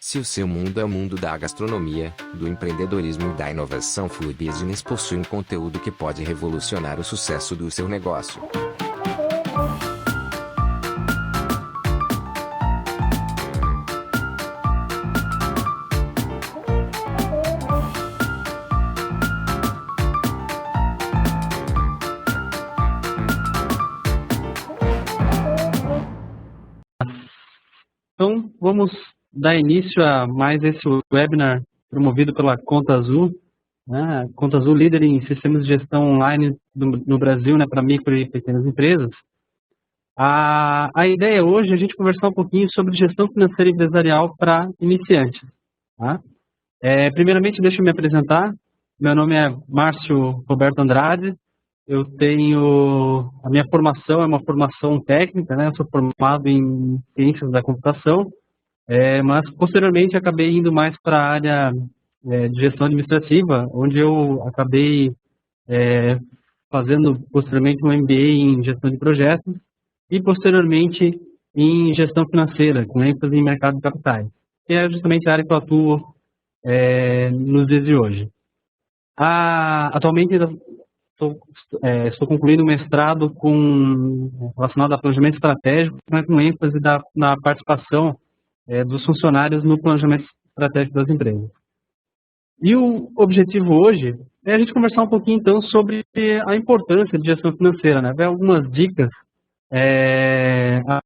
Se o seu mundo é o mundo da gastronomia, do empreendedorismo e da inovação, Food Business possui um conteúdo que pode revolucionar o sucesso do seu negócio. Então, vamos dar início a mais esse webinar promovido pela Conta Azul, né? Conta Azul, líder em sistemas de gestão online no Brasil, né, para micro e pequenas empresas. A ideia hoje é a gente conversar um pouquinho sobre gestão financeira empresarial para iniciantes. Tá? Primeiramente, deixa eu me apresentar. Meu nome é Márcio Roberto Andrade. Eu tenho... A minha formação é uma formação técnica, né? Eu sou formado em ciências da computação, mas posteriormente acabei indo mais para a área de gestão administrativa, onde eu acabei fazendo posteriormente um MBA em gestão de projetos e posteriormente em gestão financeira, com ênfase em mercado de capitais, que é justamente a área que eu atuo nos dias de hoje. Atualmente estou concluindo um mestrado relacionado a planejamento estratégico, mas com ênfase na participação dos funcionários no planejamento estratégico das empresas. E o objetivo hoje é a gente conversar um pouquinho, então, sobre a importância de gestão financeira, né? Ver algumas dicas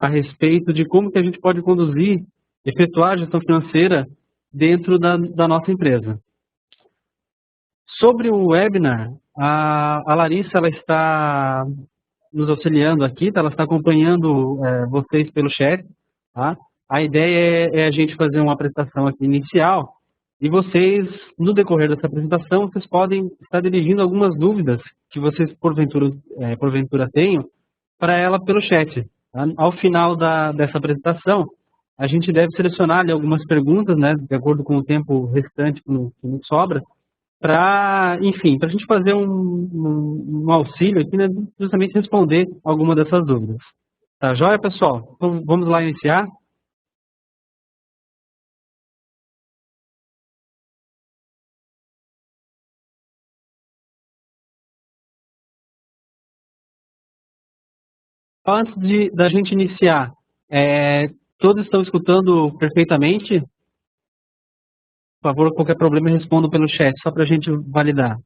a respeito de como que a gente pode conduzir, efetuar a gestão financeira dentro da nossa empresa. Sobre o webinar, a Larissa ela está nos auxiliando aqui, tá? Ela está acompanhando vocês pelo chat. Tá? A ideia é a gente fazer uma apresentação aqui inicial e vocês, no decorrer dessa apresentação, vocês podem estar dirigindo algumas dúvidas que vocês, porventura tenham, para ela pelo chat. Tá? Ao final dessa apresentação, a gente deve selecionar ali algumas perguntas, né, de acordo com o tempo restante que nos sobra, para, enfim, para a gente fazer um auxílio aqui, né, justamente responder alguma dessas dúvidas. Tá joia, pessoal? Então, vamos lá iniciar. Antes da gente iniciar, todos estão escutando perfeitamente? Por favor, qualquer problema respondam pelo chat, só para a gente validar.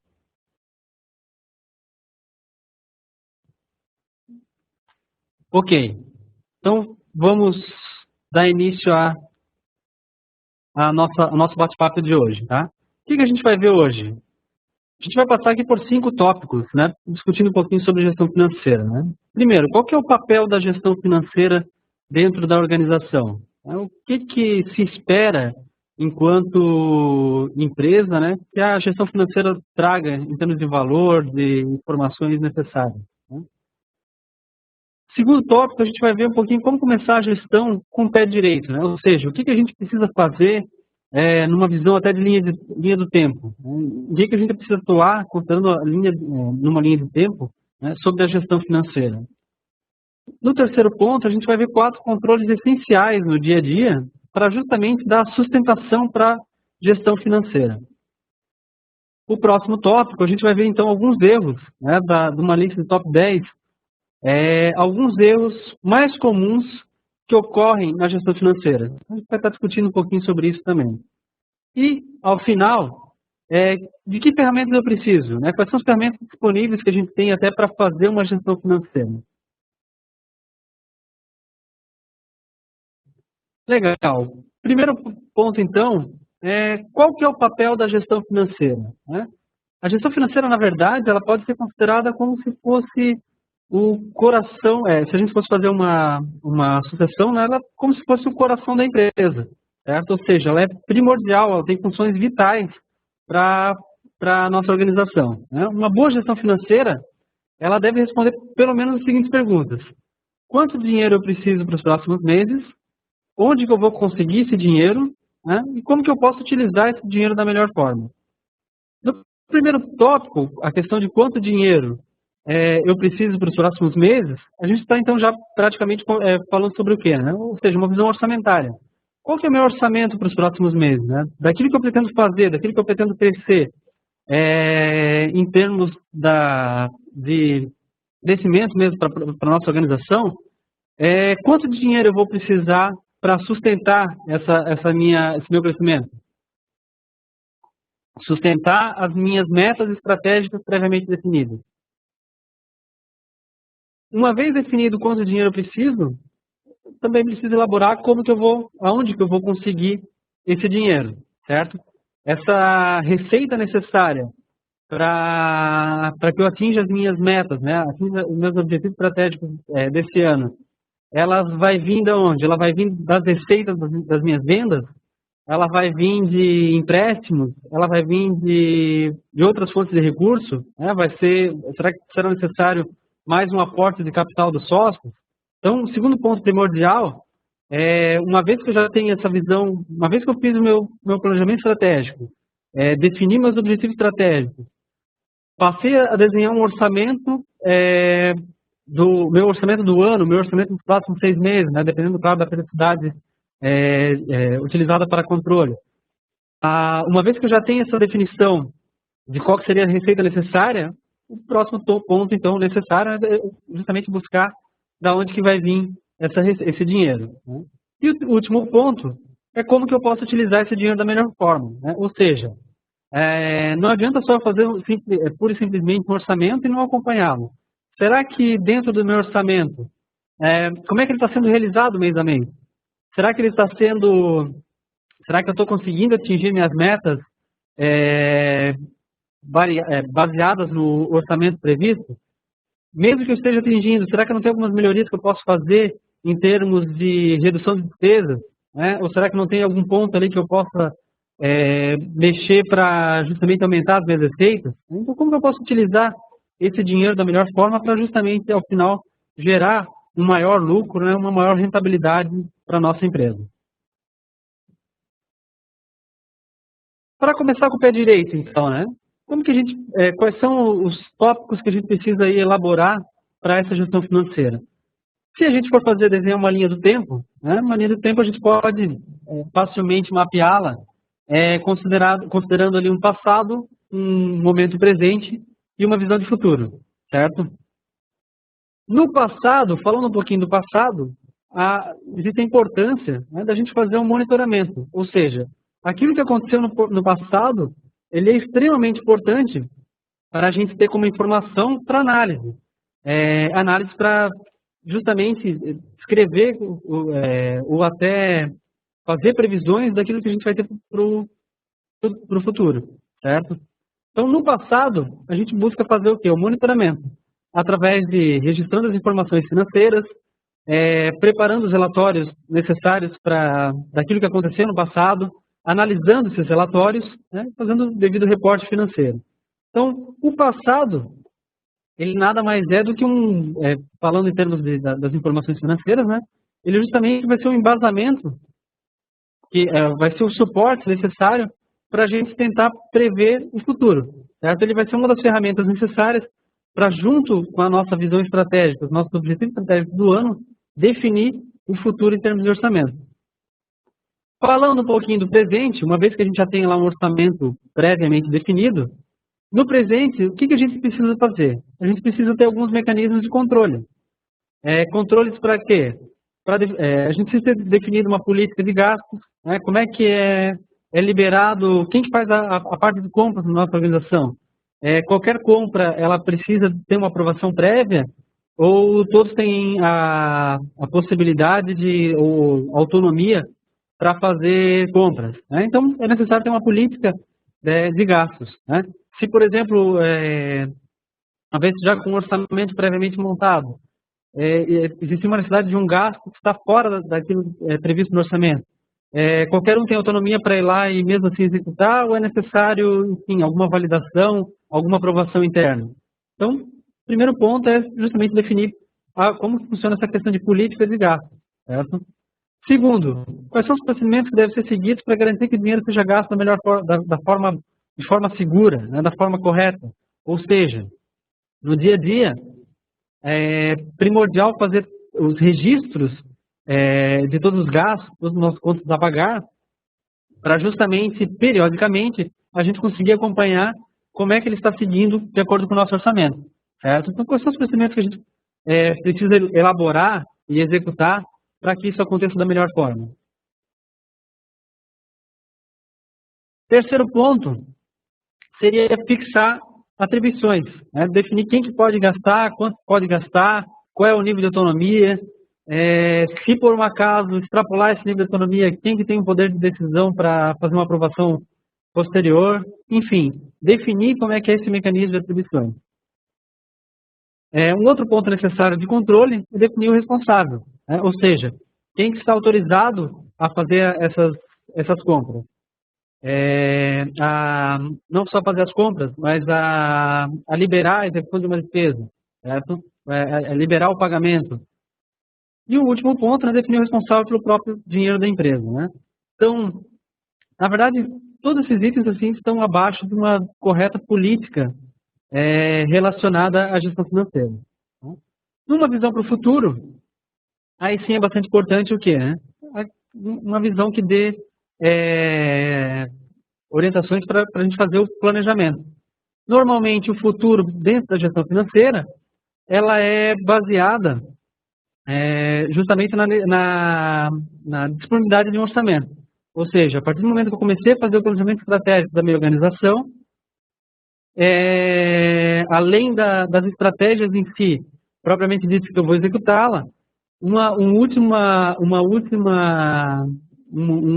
Ok, então vamos dar início ao nosso bate-papo de hoje. Tá? O que a gente vai ver hoje? A gente vai passar aqui por 5 tópicos, né, discutindo um pouquinho sobre gestão financeira. Né? Primeiro, qual que é o papel da gestão financeira dentro da organização? O que se espera enquanto empresa, né, que a gestão financeira traga em termos de valor, de informações necessárias. Né? Segundo tópico, a gente vai ver um pouquinho como começar a gestão com o pé direito, né? Ou seja, o que a gente precisa fazer numa visão até de linha do tempo. O que a gente precisa atuar, contando numa linha de tempo, né, sobre a gestão financeira. No terceiro ponto, a gente vai ver 4 controles essenciais no dia a dia para justamente dar sustentação para a gestão financeira. O próximo tópico, a gente vai ver então alguns erros, né, de uma lista de top 10, alguns erros mais comuns que ocorrem na gestão financeira. A gente vai estar discutindo um pouquinho sobre isso também. E, ao final, de que ferramentas eu preciso? Né? Quais são as ferramentas disponíveis que a gente tem até para fazer uma gestão financeira? Legal. Primeiro ponto, então, qual que é o papel da gestão financeira? Né? A gestão financeira, na verdade, ela pode ser considerada como se fosse o coração, se a gente fosse fazer uma sucessão, né, ela é como se fosse o coração da empresa, certo? Ou seja, ela é primordial, ela tem funções vitais para a nossa organização. Né? Uma boa gestão financeira, ela deve responder pelo menos as seguintes perguntas. Quanto dinheiro eu preciso para os próximos meses? Onde que eu vou conseguir esse dinheiro? Né? E como que eu posso utilizar esse dinheiro da melhor forma? No primeiro tópico, a questão de quanto dinheiro eu preciso para os próximos meses, a gente está então já praticamente falando sobre o quê? Né? Ou seja, uma visão orçamentária. qual que é o meu orçamento para os próximos meses, né? Daquilo que eu pretendo fazer, daquilo que eu pretendo crescer, em termos de crescimento mesmo para a nossa organização, quanto de dinheiro eu vou precisar para sustentar esse meu crescimento? Sustentar as minhas metas estratégicas previamente definidas. Uma vez definido quanto dinheiro eu preciso, também preciso elaborar aonde que eu vou conseguir esse dinheiro, certo? Essa receita necessária para que eu atinja as minhas metas, né? Atinja os meus objetivos estratégicos desse ano. Ela vai vir de onde? Ela vai vir das receitas das minhas vendas? Ela vai vir de empréstimos? Ela vai vir de outras fontes de recurso? Né? Será que será necessário mais um aporte de capital dos sócios? Então, o segundo ponto primordial uma vez que eu já tenho essa visão, uma vez que eu fiz o meu planejamento estratégico, defini meus objetivos estratégicos, passei a desenhar um orçamento do meu orçamento do ano, meu orçamento dos próximos 6 meses, né, dependendo, claro, da periodicidade utilizada para controle. Uma vez que eu já tenho essa definição de qual que seria a receita necessária, o próximo ponto, então, necessário é justamente buscar da onde que vai vir esse dinheiro. Né? E o último ponto é como que eu posso utilizar esse dinheiro da melhor forma. Né? Ou seja, não adianta só fazer pura e simplesmente um orçamento e não acompanhá-lo. Será que dentro do meu orçamento, como é que ele está sendo realizado mês a mês? Será que eu estou conseguindo atingir minhas metas baseadas no orçamento previsto? Mesmo que eu esteja atingindo, será que não tem algumas melhorias que eu posso fazer em termos de redução de despesas? Né? Ou será que não tem algum ponto ali que eu possa mexer para justamente aumentar as minhas receitas? Então, como que eu posso utilizar esse dinheiro da melhor forma para justamente, ao final, gerar um maior lucro, né, uma maior rentabilidade para a nossa empresa? Para começar com o pé direito, então, né? Quais são os tópicos que a gente precisa aí elaborar para essa gestão financeira? Se a gente for desenhar uma linha do tempo, né, uma linha do tempo a gente pode facilmente mapeá-la, considerando ali um passado, um momento presente e uma visão de futuro, certo? No passado, falando um pouquinho do passado, existe a importância, né, da gente fazer um monitoramento, ou seja, aquilo que aconteceu no passado, ele é extremamente importante para a gente ter como informação para análise. Análise para justamente escrever ou até fazer previsões daquilo que a gente vai ter para o futuro, certo? Então, no passado, a gente busca fazer o quê? O monitoramento, através de registrando as informações financeiras, preparando os relatórios necessários daquilo que aconteceu no passado, analisando esses relatórios, né, fazendo o devido reporte financeiro. Então, o passado, ele nada mais é do que falando em termos das informações financeiras, né, ele justamente vai ser um embasamento, que vai ser o suporte necessário para a gente tentar prever o futuro, certo? Ele vai ser uma das ferramentas necessárias para, junto com a nossa visão estratégica, os nossos objetivos estratégicos do ano, definir o futuro em termos de orçamento. Falando um pouquinho do presente, uma vez que a gente já tem lá um orçamento previamente definido, no presente, o que a gente precisa fazer? A gente precisa ter alguns mecanismos de controle. Controles para quê? A gente precisa ter definido uma política de gastos, né? Como é que é liberado, quem que faz a parte de compras na nossa organização? Qualquer compra, ela precisa ter uma aprovação prévia ou todos têm a possibilidade ou autonomia para fazer compras, né? Então, é necessário ter uma política de gastos, né? Se, por exemplo, uma vez já com um orçamento previamente montado, existe uma necessidade de um gasto que está fora daquilo previsto no orçamento, qualquer um tem autonomia para ir lá e mesmo assim executar, ou é necessário, enfim, alguma validação, alguma aprovação interna? Então, o primeiro ponto é justamente definir como funciona essa questão de políticas e gastos, certo? Segundo, quais são os procedimentos que devem ser seguidos para garantir que o dinheiro seja gasto de forma segura, né, da forma correta? Ou seja, no dia a dia, é primordial fazer os registros de todos os gastos, todos os nossos contas a pagar, para justamente, periodicamente, a gente conseguir acompanhar como é que ele está seguindo de acordo com o nosso orçamento, certo? Então, quais são os procedimentos que a gente precisa elaborar e executar para que isso aconteça da melhor forma? Terceiro ponto seria fixar atribuições, né? Definir quem que pode gastar, quanto pode gastar, qual é o nível de autonomia, se por um acaso extrapolar esse nível de autonomia, quem que tem o poder de decisão para fazer uma aprovação posterior, enfim, definir como é que é esse mecanismo de atribuições. Um outro ponto necessário de controle é definir o responsável, né? Ou seja, quem que está autorizado a fazer essas compras. Não só fazer as compras, mas a liberar a execução de uma despesa, certo? Liberar o pagamento. E o último ponto é definir o responsável pelo próprio dinheiro da empresa, né? Então, na verdade, todos esses itens assim estão abaixo de uma correta política relacionada à gestão financeira. Numa visão para o futuro, aí sim é bastante importante o quê, né? Uma visão que dê orientações para a gente fazer o planejamento. Normalmente, o futuro dentro da gestão financeira, ela é baseada justamente na disponibilidade de um orçamento. Ou seja, a partir do momento que eu comecei a fazer o planejamento estratégico da minha organização, além das estratégias em si, propriamente dito que eu vou executá-la, um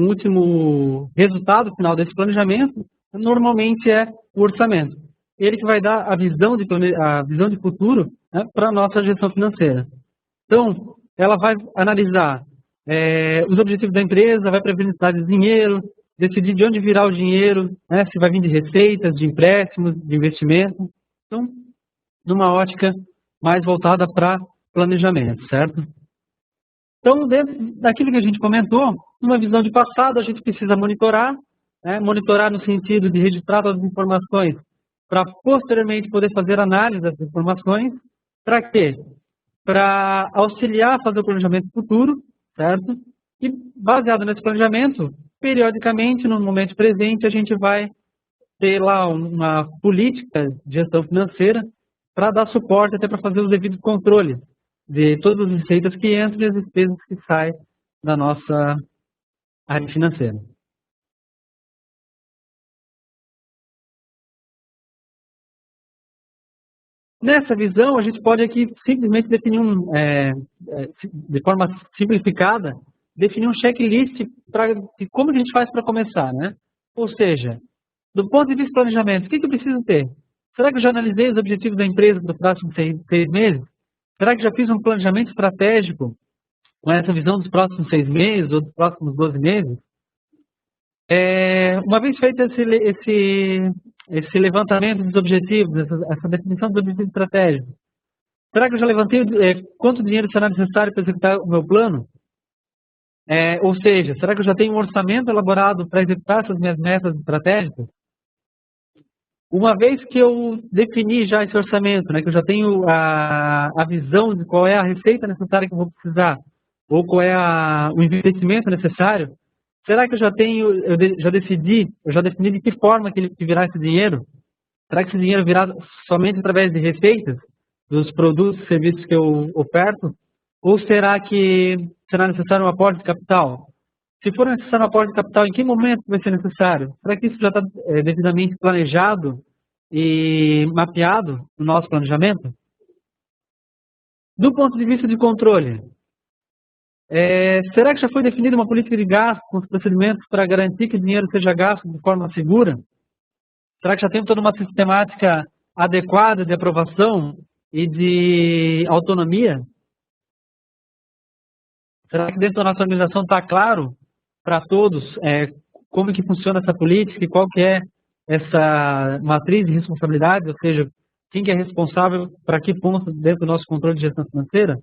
último resultado final desse planejamento, normalmente é o orçamento. Ele que vai dar a visão de futuro, né, para a nossa gestão financeira. Então, ela vai analisar os objetivos da empresa, vai prever necessidade de dinheiro, decidir de onde virá o dinheiro, né, se vai vir de receitas, de empréstimos, de investimento. Então, numa ótica mais voltada para planejamento, certo? Então, dentro daquilo que a gente comentou, numa visão de passado, a gente precisa monitorar, né, monitorar no sentido de registrar todas as informações para posteriormente poder fazer análise das informações. Para quê? Para auxiliar a fazer o planejamento futuro, certo? E baseado nesse planejamento, periodicamente, no momento presente, a gente vai ter lá uma política de gestão financeira para dar suporte até para fazer os devidos controles de todas as receitas que entram e as despesas que saem da nossa área financeira. Nessa visão, a gente pode aqui simplesmente definir de forma simplificada, definir um checklist de como a gente faz para começar, né? Ou seja, do ponto de vista de planejamento, o que eu preciso ter? Será que eu já analisei os objetivos da empresa para os próximos 6 meses? Será que já fiz um planejamento estratégico com essa visão dos próximos 6 meses ou dos próximos 12 meses? Uma vez feito esse levantamento dos objetivos, essa definição dos objetivos estratégicos, será que eu já levantei quanto dinheiro será necessário para executar o meu plano? Ou seja, será que eu já tenho um orçamento elaborado para executar essas minhas metas estratégicas? Uma vez que eu defini já esse orçamento, né, que eu já tenho a visão de qual é a receita necessária que eu vou precisar, ou qual é o investimento necessário, será que eu já defini de que forma que virá esse dinheiro? Será que esse dinheiro virá somente através de receitas, dos produtos e serviços que eu oferto? Ou será que será necessário um aporte de capital? Se for necessário um aporte de capital, em que momento vai ser necessário? Será que isso já está devidamente planejado e mapeado no nosso planejamento? Do ponto de vista de controle, será que já foi definida uma política de gasto com os procedimentos para garantir que o dinheiro seja gasto de forma segura? Será que já tem toda uma sistemática adequada de aprovação e de autonomia? Será que dentro da nossa organização está claro para todos como que funciona essa política e qual que é essa matriz de responsabilidade, ou seja, quem que é responsável para que ponto dentro do nosso controle de gestão financeira?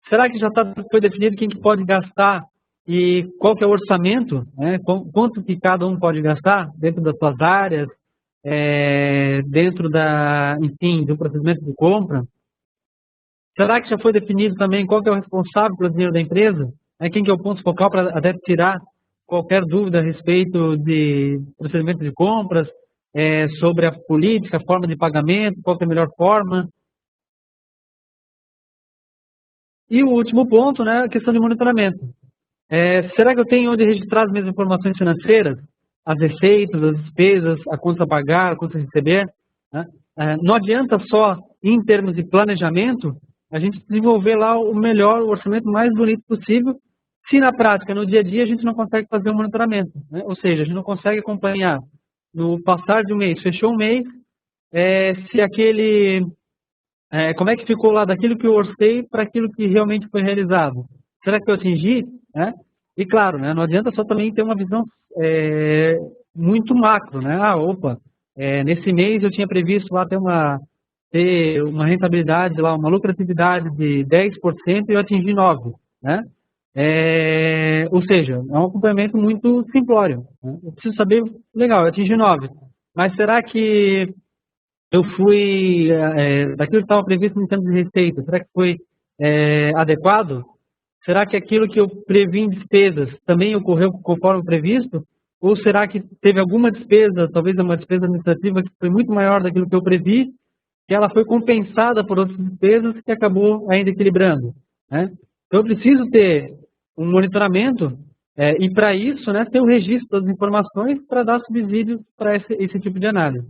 Será que já foi definido quem que pode gastar e qual que é o orçamento, né? Quanto que cada um pode gastar dentro das suas áreas, dentro enfim, do procedimento de compra? Será que já foi definido também qual que é o responsável pelo dinheiro da empresa? Quem que é o ponto focal para até tirar qualquer dúvida a respeito de procedimento de compras, sobre a política, a forma de pagamento, qual que é a melhor forma? E o último ponto, né, a questão de monitoramento. Será que eu tenho onde registrar as minhas informações financeiras? As receitas, as despesas, a conta a pagar, a conta a receber? Né? Não adianta só, em termos de planejamento, a gente desenvolver lá o melhor, o orçamento mais bonito possível, se na prática, no dia a dia, a gente não consegue fazer o monitoramento. Né? Ou seja, a gente não consegue acompanhar no passar de um mês, fechou um mês, se aquele como é que ficou lá daquilo que eu orcei para aquilo que realmente foi realizado? Será que eu atingi? Né? E claro, né, não adianta só também ter uma visão muito macro, né? Opa, nesse mês eu tinha previsto lá ter uma rentabilidade, lá, uma lucratividade de 10% e eu atingi 9%. Né? Ou seja, é um acompanhamento muito simplório. Né? Eu preciso saber, legal, eu atingi 9%, mas será que eu fui, daquilo que estava previsto em termos de receita, será que foi adequado? Será que aquilo que eu previ em despesas também ocorreu conforme previsto? Ou será que teve alguma despesa, talvez uma despesa administrativa que foi muito maior daquilo que eu previ, que ela foi compensada por outras despesas que acabou ainda equilibrando? Né? Então eu preciso ter um monitoramento e para isso, né, ter o registro das informações para dar subsídio para esse tipo de análise.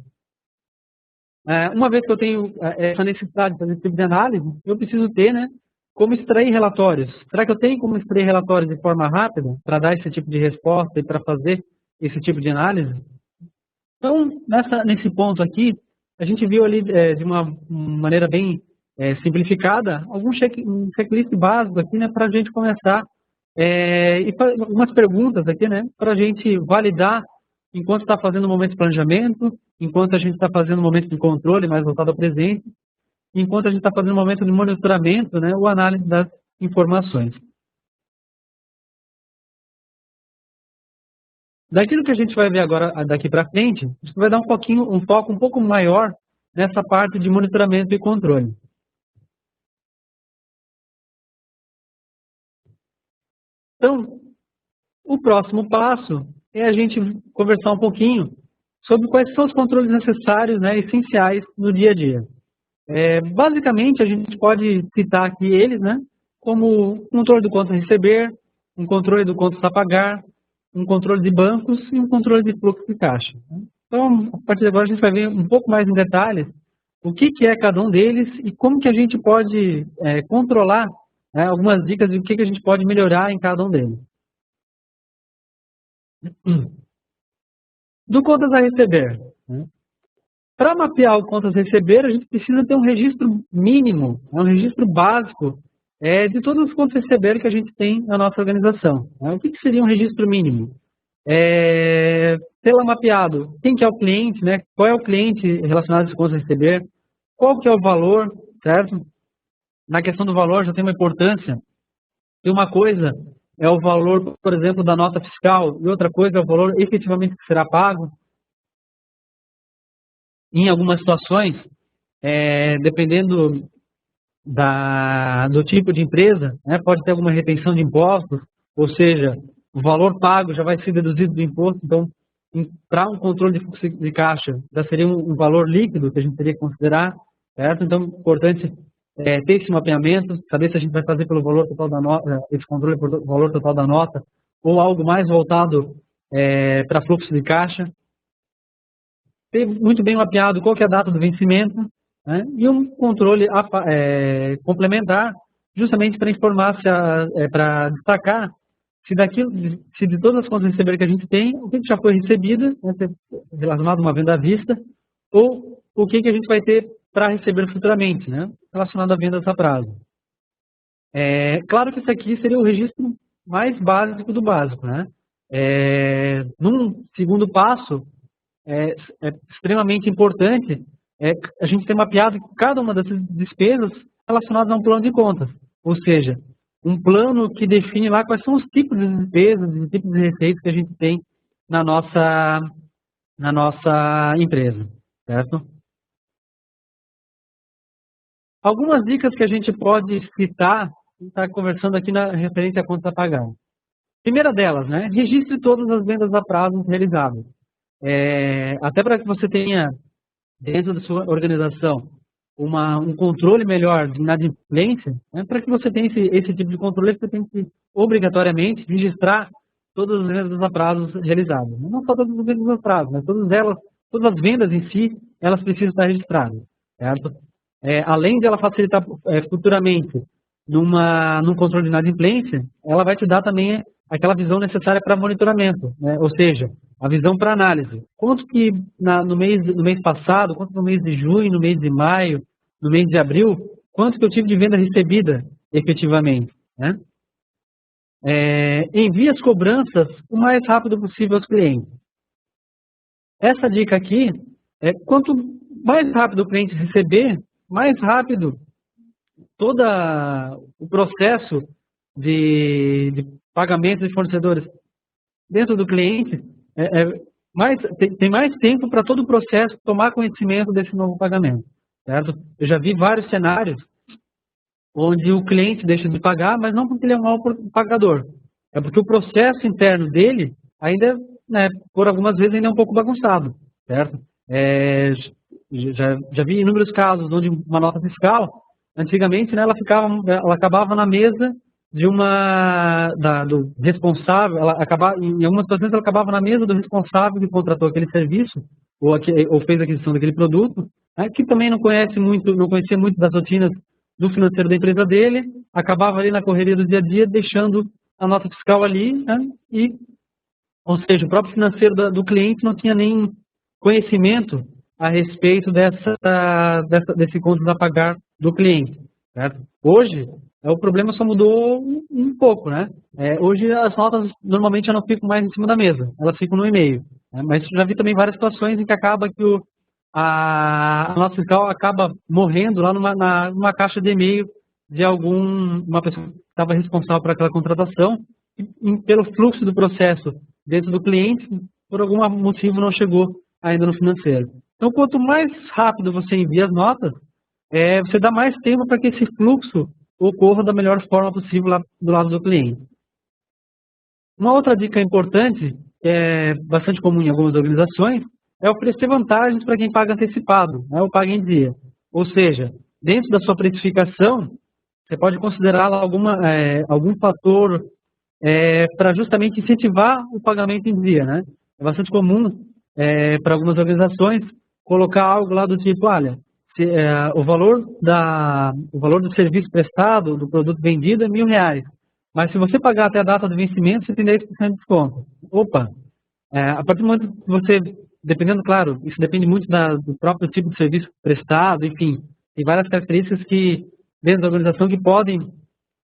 Uma vez que eu tenho essa necessidade de fazer esse tipo de análise, eu preciso ter, né, como extrair relatórios. Será que eu tenho como extrair relatórios de forma rápida para dar esse tipo de resposta e para fazer esse tipo de análise? Então, nesse ponto aqui, a gente viu ali de uma maneira bem simplificada um checklist básico aqui, né, para a gente começar e algumas perguntas aqui, né, para a gente validar enquanto está fazendo o momento de planejamento, enquanto a gente está fazendo o momento de controle mais voltado ao presente, enquanto a gente está fazendo o momento de monitoramento, né, ou análise das informações. Daquilo que a gente vai ver agora, daqui para frente, a gente vai dar um foco um pouco maior nessa parte de monitoramento e controle. Então, o próximo passo é a gente conversar um pouquinho sobre quais são os controles necessários, né, essenciais no dia a dia. Basicamente, a gente pode citar aqui eles, né, como controle do quanto a receber, um controle do quanto a pagar, um controle de bancos e um controle de fluxo de caixa. Então, a partir de agora, a gente vai ver um pouco mais em detalhes o que é cada um deles e como que a gente pode controlar, né, algumas dicas de o que a gente pode melhorar em cada um deles. Do contas a receber. Para mapear o contas a receber, a gente precisa ter um registro mínimo, um registro básico de todos os contas a receber que a gente tem na nossa organização. O que seria um registro mínimo? Ter lá mapeado quem que é o cliente, né? Qual é o cliente relacionado às contas a receber, qual que é o valor, certo? Na questão do valor já tem uma importância. E uma coisa é o valor, por exemplo, da nota fiscal, e outra coisa é o valor efetivamente que será pago. Em algumas situações, dependendo do tipo de empresa, né, pode ter alguma retenção de impostos, ou seja, o valor pago já vai ser deduzido do imposto, então, para um controle de fluxo de caixa, já seria um valor líquido que a gente teria que considerar, certo? Então, é importante ter esse mapeamento, saber se a gente vai fazer pelo valor total da nota, esse controle por valor total da nota, ou algo mais voltado para fluxo de caixa. Ter muito bem mapeado qual que é a data do vencimento, né, e um controle complementar, justamente para informar, para destacar se de todas as contas receber que a gente tem, o que já foi recebido, né, relacionado a uma venda à vista, ou o que a gente vai ter para receber futuramente, né, relacionado a vendas a prazo. Claro que isso aqui seria o registro mais básico do básico. Né? Num segundo passo, é extremamente importante a gente ter mapeado cada uma dessas despesas relacionadas a um plano de contas. Ou seja, um plano que define lá quais são os tipos de despesas e tipos de receitas que a gente tem na nossa empresa. Certo? Algumas dicas que a gente pode citar, está conversando aqui na referência a contas a pagar. Primeira delas, né? Registre todas as vendas a prazo realizadas. Até para que você tenha, dentro da sua organização, um controle melhor de inadimplência, né? Para que você tenha esse tipo de controle, você tem que, obrigatoriamente, registrar todas as vendas a prazos realizadas. Não só todas as vendas a prazo, mas todas as vendas em si, elas precisam estar registradas, certo? Além de ela facilitar futuramente num controle de inadimplência, ela vai te dar também aquela visão necessária para monitoramento, né? Ou seja, a visão para análise. Quanto que no mês passado, quanto no mês de junho, no mês de maio, no mês de abril, quanto que eu tive de venda recebida efetivamente, né? Envie as cobranças o mais rápido possível aos clientes. Essa dica aqui quanto mais rápido o cliente receber, mais rápido todo o processo de pagamento de fornecedores dentro do cliente, tem mais tempo para todo o processo tomar conhecimento desse novo pagamento, certo? Eu já vi vários cenários onde o cliente deixa de pagar, mas não porque ele é um mau pagador, é porque o processo interno dele ainda, né, por algumas vezes, ainda é um pouco bagunçado, certo? Já vi inúmeros casos onde uma nota fiscal, antigamente, né, ela acabava na mesa do responsável, em algumas situações ela acabava na mesa do responsável que contratou aquele serviço ou fez a aquisição daquele produto, né, que também não conhecia muito das rotinas do financeiro da empresa dele, acabava ali na correria do dia a dia, deixando a nota fiscal ali, né, ou seja, o próprio financeiro do cliente não tinha nem conhecimento a respeito desse contas a pagar do cliente, certo? Hoje, o problema só mudou um pouco, né? Hoje as notas normalmente já não ficam mais em cima da mesa, elas ficam no e-mail, né? Mas já vi também várias situações em que acaba que a nota fiscal acaba morrendo lá numa caixa de e-mail de uma pessoa que estava responsável por aquela contratação e pelo fluxo do processo dentro do cliente, por algum motivo não chegou ainda no financeiro. Então, quanto mais rápido você envia as notas, você dá mais tempo para que esse fluxo ocorra da melhor forma possível lá do lado do cliente. Uma outra dica importante, que é bastante comum em algumas organizações, é oferecer vantagens para quem paga antecipado, né, ou paga em dia. Ou seja, dentro da sua precificação, você pode considerar lá algum fator para justamente incentivar o pagamento em dia, né? É bastante comum para algumas organizações colocar algo lá do tipo, olha, o valor do serviço prestado, do produto vendido é R$1.000, mas se você pagar até a data do vencimento, você tem 10% de desconto. Opa! A partir do momento que você, dependendo, claro, isso depende muito do próprio tipo de serviço prestado, enfim, tem várias características dentro da organização que podem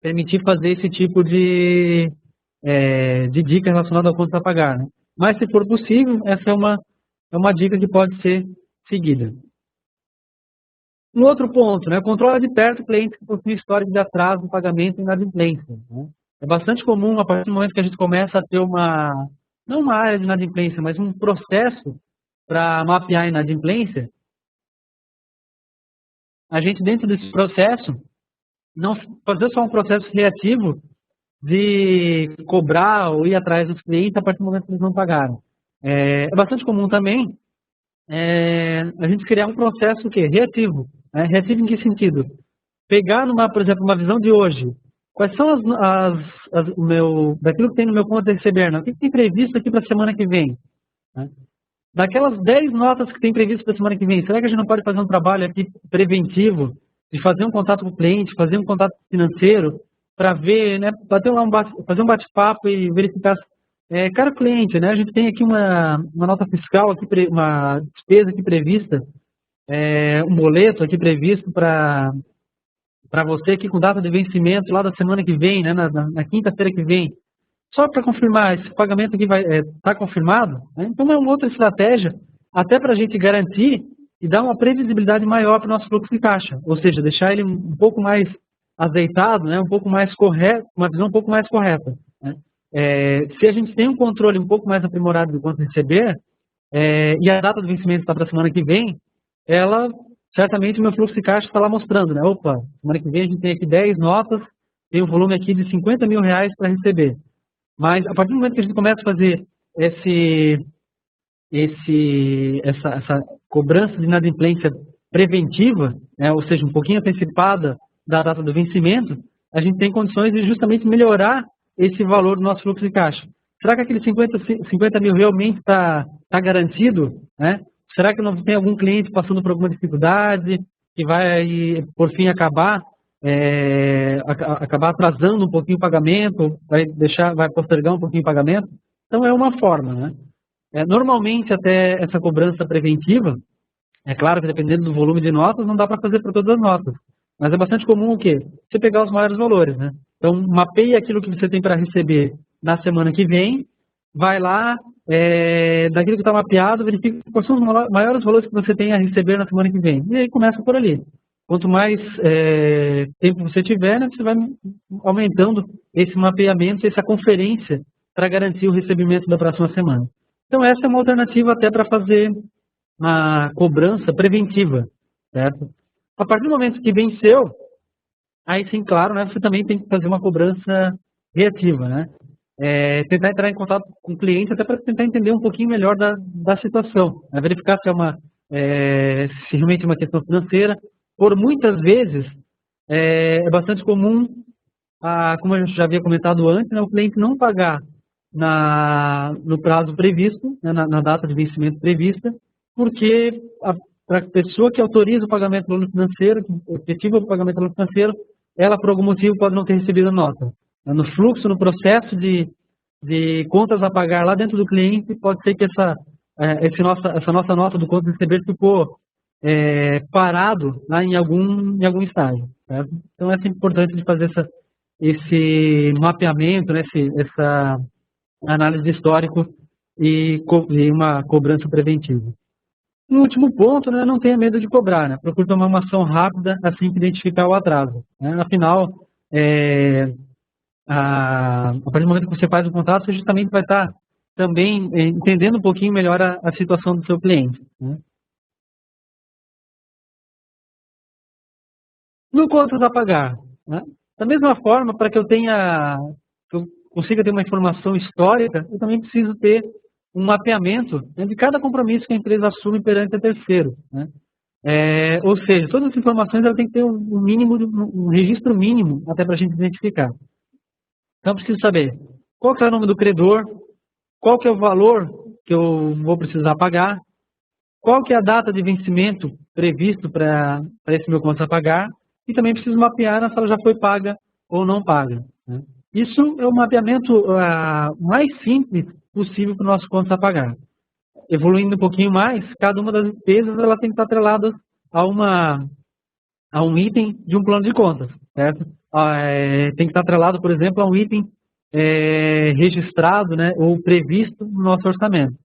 permitir fazer esse tipo de dica relacionada ao contas a pagar, né? Mas, se for possível, essa é uma dica que pode ser seguida. Um outro ponto, né? Controla de perto clientes que possuem histórico de atraso no pagamento e inadimplência, né? É bastante comum, a partir do momento que a gente começa a ter não uma área de inadimplência, mas um processo para mapear a inadimplência, a gente, dentro desse processo, não fazer só um processo reativo de cobrar ou ir atrás dos clientes a partir do momento que eles não pagaram. É bastante comum também a gente criar um processo reativo. Reativo em que sentido? Pegar, por exemplo, uma visão de hoje. Quais são daquilo que tem no meu conta a receber? Né? O que tem previsto aqui para a semana que vem? Né? Daquelas 10 notas que tem previsto para a semana que vem, será que a gente não pode fazer um trabalho aqui preventivo, de fazer um contato com o cliente, fazer um contato financeiro, para ver, né, fazer um bate-papo e verificar, caro cliente, né, a gente tem aqui uma nota fiscal, aqui, uma despesa aqui prevista, um boleto aqui previsto para você aqui com data de vencimento lá da semana que vem, né, na quinta-feira que vem. Só para confirmar, esse pagamento aqui vai estar confirmado, né? Então é uma outra estratégia, até para a gente garantir e dar uma previsibilidade maior para o nosso fluxo de caixa, ou seja, deixar ele um pouco mais azeitado, né, um pouco mais correto, uma visão um pouco mais correta, né? Se a gente tem um controle um pouco mais aprimorado do quanto receber, e a data do vencimento está para a semana que vem, ela certamente o meu fluxo de caixa está lá mostrando, né? Opa, semana que vem a gente tem aqui 10 notas, tem um volume aqui de 50 mil reais para receber. Mas a partir do momento que a gente começa a fazer essa cobrança de inadimplência preventiva, né, ou seja, um pouquinho antecipada da data do vencimento, a gente tem condições de justamente melhorar esse valor do nosso fluxo de caixa. Será que aquele 50 mil realmente está garantido? Né? Será que não tem algum cliente passando por alguma dificuldade que vai, por fim, acabar atrasando um pouquinho o pagamento, vai postergar um pouquinho o pagamento? Então, é uma forma, né? Normalmente, até essa cobrança preventiva, é claro que dependendo do volume de notas, não dá para fazer para todas as notas. Mas é bastante comum o quê? Você pegar os maiores valores, né? Então, mapeia aquilo que você tem para receber na semana que vem, vai lá, daquilo que está mapeado, verifica quais são os maiores valores que você tem a receber na semana que vem. E aí começa por ali. Quanto mais tempo você tiver, né, você vai aumentando esse mapeamento, essa conferência para garantir o recebimento da próxima semana. Então, essa é uma alternativa até para fazer uma cobrança preventiva, certo? A partir do momento que venceu, aí sim, claro, né, você também tem que fazer uma cobrança reativa, né? Tentar entrar em contato com o cliente até para tentar entender um pouquinho melhor da situação, né? Verificar se realmente é uma questão financeira. Por muitas vezes, é bastante comum, como a gente já havia comentado antes, né, o cliente não pagar no prazo previsto, né, na data de vencimento prevista, porque para a pessoa que autoriza o pagamento do aluno financeiro, que efetiva o pagamento do aluno financeiro, ela, por algum motivo, pode não ter recebido a nota. No fluxo, no processo de contas a pagar lá dentro do cliente, pode ser que essa nossa nota do contas a receber ficou parado lá em algum estágio. Certo? Então, é importante de fazer esse mapeamento, né, essa análise de histórico e uma cobrança preventiva. No último ponto, né, não tenha medo de cobrar, né? Procure tomar uma ação rápida assim que identificar o atraso. Né? Afinal, a partir do momento que você faz o contrato, você justamente vai estar também entendendo um pouquinho melhor a situação do seu cliente. Né? No contas a pagar, né? Da mesma forma, para que eu consiga ter uma informação histórica, eu também preciso ter um mapeamento, né, de cada compromisso que a empresa assume perante a terceiro. Né? Ou seja, todas as informações ela tem que ter um registro mínimo até para a gente identificar. Então, eu preciso saber qual que é o nome do credor, qual que é o valor que eu vou precisar pagar, qual que é a data de vencimento previsto para esse meu contas a pagar, e também preciso mapear se ela já foi paga ou não paga. Né? Isso é o mapeamento mais simples possível para o nosso contas a pagar. Evoluindo um pouquinho mais, cada uma das despesas ela tem que estar atrelada a um item de um plano de contas. Certo? Tem que estar atrelado, por exemplo, a um item registrado, né, ou previsto no nosso orçamento.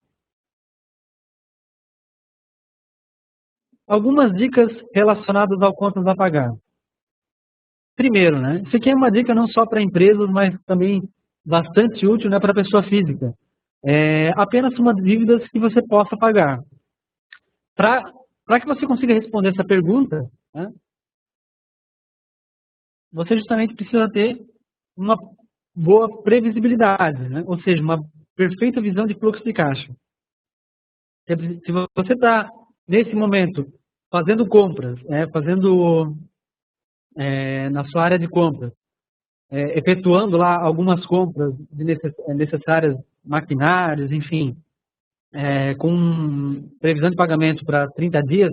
Algumas dicas relacionadas ao contas a pagar. Primeiro, né, isso aqui é uma dica não só para empresas, mas também bastante útil, né, para a pessoa física. Apenas uma dívida que você possa pagar. Para que você consiga responder essa pergunta, né, você justamente precisa ter uma boa previsibilidade, né, ou seja, uma perfeita visão de fluxo de caixa. Se você está, nesse momento, fazendo compras, na sua área de compras, efetuando lá algumas compras necessárias, maquinários, enfim, com previsão de pagamento para 30 dias,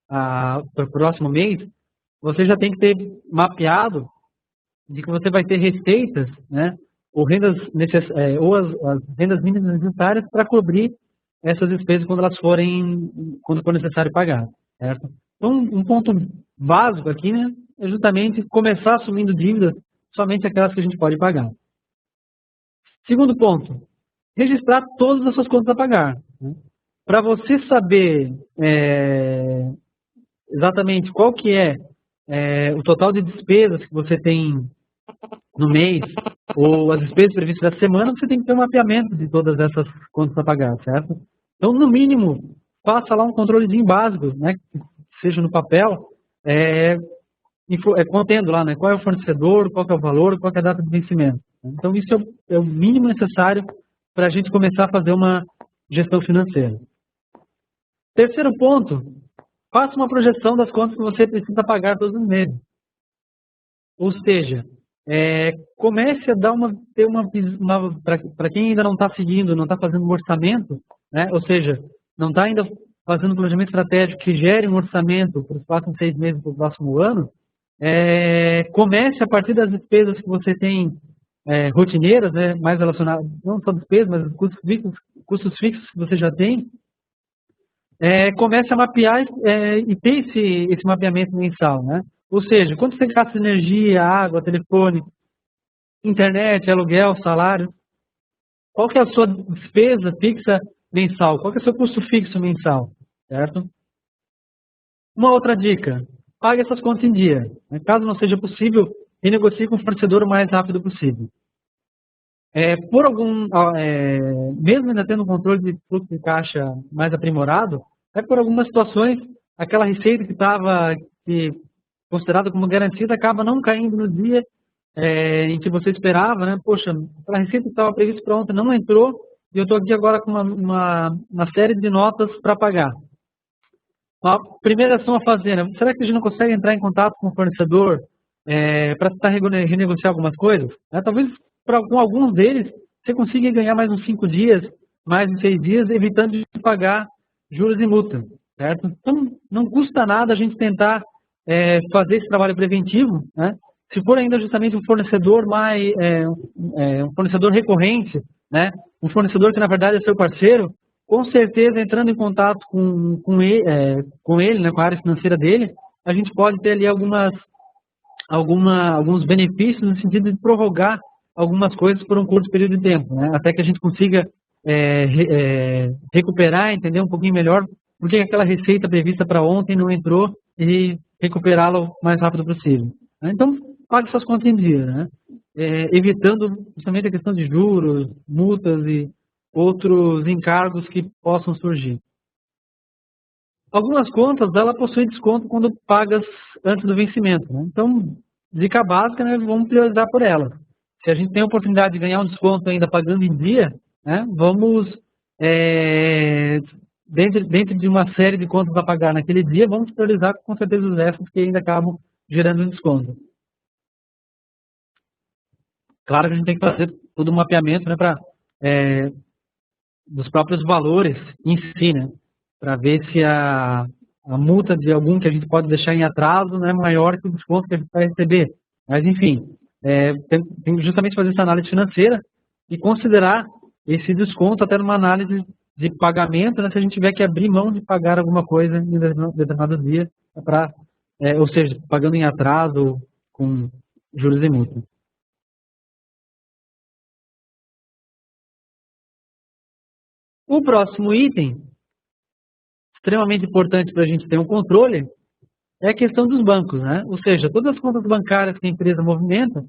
para o próximo mês, você já tem que ter mapeado de que você vai ter receitas, né, ou as rendas mínimas necessárias para cobrir essas despesas quando for necessário pagar. Certo? Então, um ponto básico aqui, né, é justamente começar assumindo dívidas, somente aquelas que a gente pode pagar. Segundo ponto, registrar todas as suas contas a pagar. Né? Para você saber exatamente qual que é o total de despesas que você tem no mês, ou as despesas previstas da semana, você tem que ter um mapeamento de todas essas contas a pagar, certo? Então, no mínimo, faça lá um controlezinho básico, né? seja no papel, contendo lá, né, qual é o fornecedor, qual é o valor, qual é a data de vencimento. Então, isso é o mínimo necessário para a gente começar a fazer uma gestão financeira. Terceiro ponto, faça uma projeção das contas que você precisa pagar todos os meses. Ou seja, comece a ter uma para quem ainda não está seguindo, não está fazendo um orçamento, né? Ou seja, não está ainda fazendo um planejamento estratégico que gere um orçamento para os próximos 6 meses do próximo ano, comece a partir das despesas que você tem rotineiras, né, mais relacionadas, não só despesas, mas os custos fixos que você já tem, comece a mapear e ter esse mapeamento mensal, né? Ou seja, quanto você gasta de energia, água, telefone, internet, aluguel, salário, qual que é a sua despesa fixa mensal, qual que é o seu custo fixo mensal, certo? Uma outra dica, pague essas contas em dia. Caso não seja possível, renegocie com o fornecedor o mais rápido possível. Mesmo ainda tendo um controle de fluxo de caixa mais aprimorado, por algumas situações, aquela receita que estava considerada como garantida acaba não caindo no dia em que você esperava, né? Poxa, aquela receita que estava prevista para ontem não entrou e eu estou aqui agora com uma série de notas para pagar. A primeira ação a fazer, né? Será que a gente não consegue entrar em contato com o fornecedor para tentar renegociar algumas coisas? Talvez com alguns deles você consiga ganhar mais uns 5 dias, mais uns 6 dias, evitando de pagar juros e multa, certo? Então, não custa nada a gente tentar fazer esse trabalho preventivo, né? Se for ainda justamente um fornecedor um fornecedor recorrente, né? Um fornecedor que na verdade é seu parceiro, com certeza entrando em contato com ele, né? Com a área financeira dele, a gente pode ter ali alguns benefícios no sentido de prorrogar algumas coisas por um curto período de tempo, né? Até que a gente consiga recuperar, entender um pouquinho melhor por que aquela receita prevista para ontem não entrou e recuperá-la o mais rápido possível. Então, pague suas contas em dia, né? Evitando justamente a questão de juros, multas e outros encargos que possam surgir. Algumas contas, ela possui desconto quando pagas antes do vencimento, né? Então, dica básica, né? Vamos priorizar por ela. Se a gente tem a oportunidade de ganhar um desconto ainda pagando em dia, né? Vamos, dentro de uma série de contas a pagar naquele dia, vamos priorizar com certeza os restos que ainda acabam gerando um desconto. Claro que a gente tem que fazer todo um mapeamento, né, dos próprios valores em si, né, para ver se a multa de algum que a gente pode deixar em atraso não é maior que o desconto que a gente vai receber. Mas, enfim, tem que justamente fazer essa análise financeira e considerar esse desconto até numa análise de pagamento, né, se a gente tiver que abrir mão de pagar alguma coisa em determinados dias, ou seja, pagando em atraso com juros e multa. O próximo item, extremamente importante para a gente ter um controle, é a questão dos bancos, né? Ou seja, todas as contas bancárias que a empresa movimenta,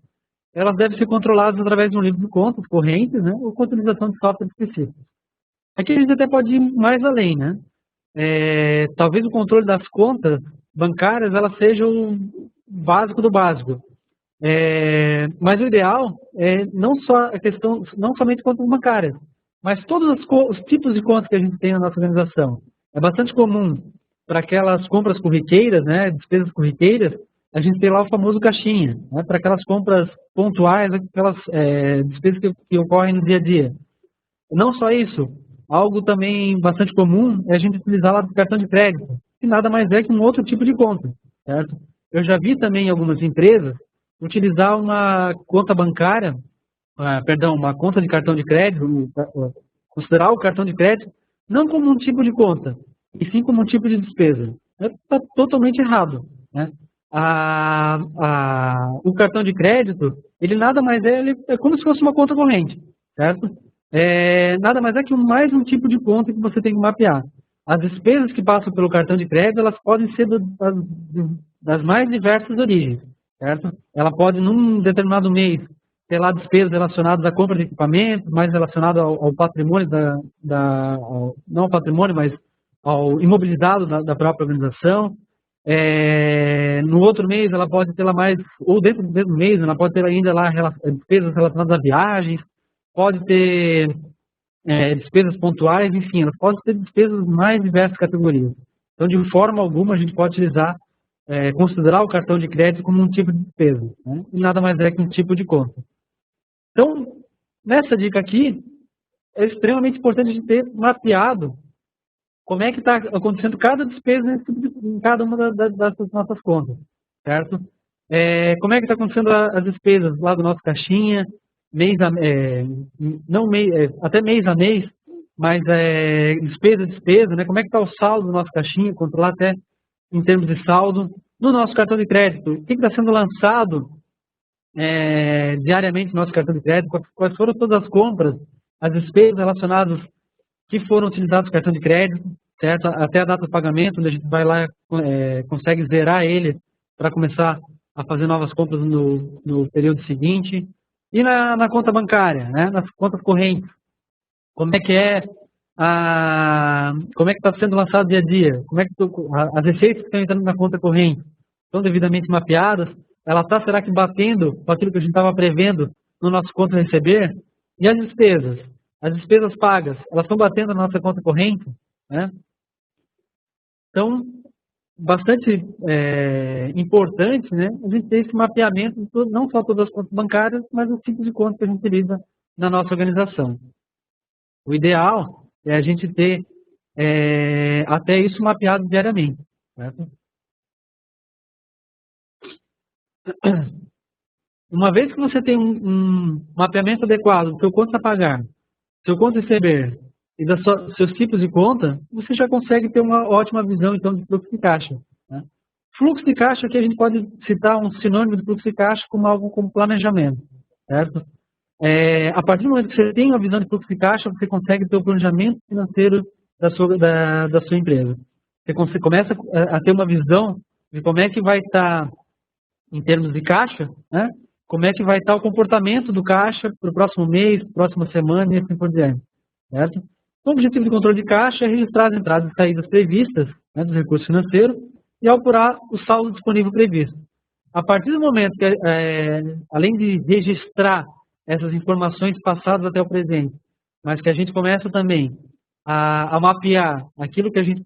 elas devem ser controladas através de um livro de contas correntes, né? Ou com a utilização de software específicos. Aqui a gente até pode ir mais além, né? Talvez o controle das contas bancárias, elas sejam o básico do básico. Mas o ideal é não só a questão, não somente contas bancárias, mas todos os tipos de contas que a gente tem na nossa organização. É bastante comum para aquelas compras corriqueiras, né, despesas corriqueiras, a gente tem lá o famoso caixinha, né, para aquelas compras pontuais, aquelas despesas que ocorrem no dia a dia. Não só isso, algo também bastante comum é a gente utilizar lá o cartão de crédito, que nada mais é que um outro tipo de conta, certo? Eu já vi também em algumas empresas utilizar uma conta bancária, uma conta de cartão de crédito, considerar o cartão de crédito não como um tipo de conta, e sim como um tipo de despesa. Está totalmente errado, né? O cartão de crédito, ele nada mais ele é como se fosse uma conta corrente, certo? Nada mais é que mais um tipo de conta que você tem que mapear. As despesas que passam pelo cartão de crédito, elas podem ser das mais diversas origens, certo? Ela pode, num determinado mês, ter lá despesas relacionadas à compra de equipamento, mais relacionado ao patrimônio, não ao patrimônio, mas ao imobilizado da própria organização. No outro mês ela pode ter lá mais, ou dentro do mesmo mês, ela pode ter ainda lá despesas relacionadas a viagens, pode ter despesas pontuais, enfim, ela pode ter despesas de mais diversas categorias. Então, de forma alguma, a gente pode utilizar, considerar o cartão de crédito como um tipo de despesa, né? E nada mais é que um tipo de conta. Então, nessa dica aqui, é extremamente importante a gente ter mapeado como é que está acontecendo cada despesa em cada uma dessas nossas contas, certo? Como é que está acontecendo as despesas lá do nosso caixinha, mês a, não mês, até mês a mês, mas despesa a despesa, né? Como é que está o saldo do nosso caixinha, controlar até em termos de saldo. No nosso cartão de crédito, o que está sendo lançado diariamente no nosso cartão de crédito, quais foram todas as compras, as despesas relacionadas que foram utilizados no cartão de crédito, certo? Até a data do pagamento, onde a gente vai lá, consegue zerar ele para começar a fazer novas compras no período seguinte. E na conta bancária, né? Nas contas correntes, como é que como é que está sendo lançado dia a dia? Como é que as receitas que estão entrando na conta corrente estão devidamente mapeadas? Ela está, será que batendo com aquilo que a gente estava prevendo no nosso conta a receber? E as despesas? As despesas pagas, elas estão batendo na nossa conta corrente? Né? Então, bastante importante, né, a gente ter esse mapeamento de não só todas as contas bancárias, mas os tipos de contas que a gente utiliza na nossa organização. O ideal é a gente ter até isso mapeado diariamente. Certo? Uma vez que você tem um mapeamento adequado do seu conta a pagar, seu conta a receber e dos seus tipos de conta, você já consegue ter uma ótima visão, então, de fluxo de caixa. Né? Fluxo de caixa, aqui a gente pode citar um sinônimo de fluxo de caixa como algo como planejamento. Certo? A partir do momento que você tem uma visão de fluxo de caixa, você consegue ter o planejamento financeiro da sua empresa. Você começa a ter uma visão de como é que vai estar, em termos de caixa, né? Como é que vai estar o comportamento do caixa para o próximo mês, próxima semana e assim por diante. Certo? O objetivo de controle de caixa é registrar as entradas e saídas previstas, né, dos recursos financeiros e apurar o saldo disponível previsto. A partir do momento que, além de registrar essas informações passadas até o presente, mas que a gente começa também a mapear aquilo que a gente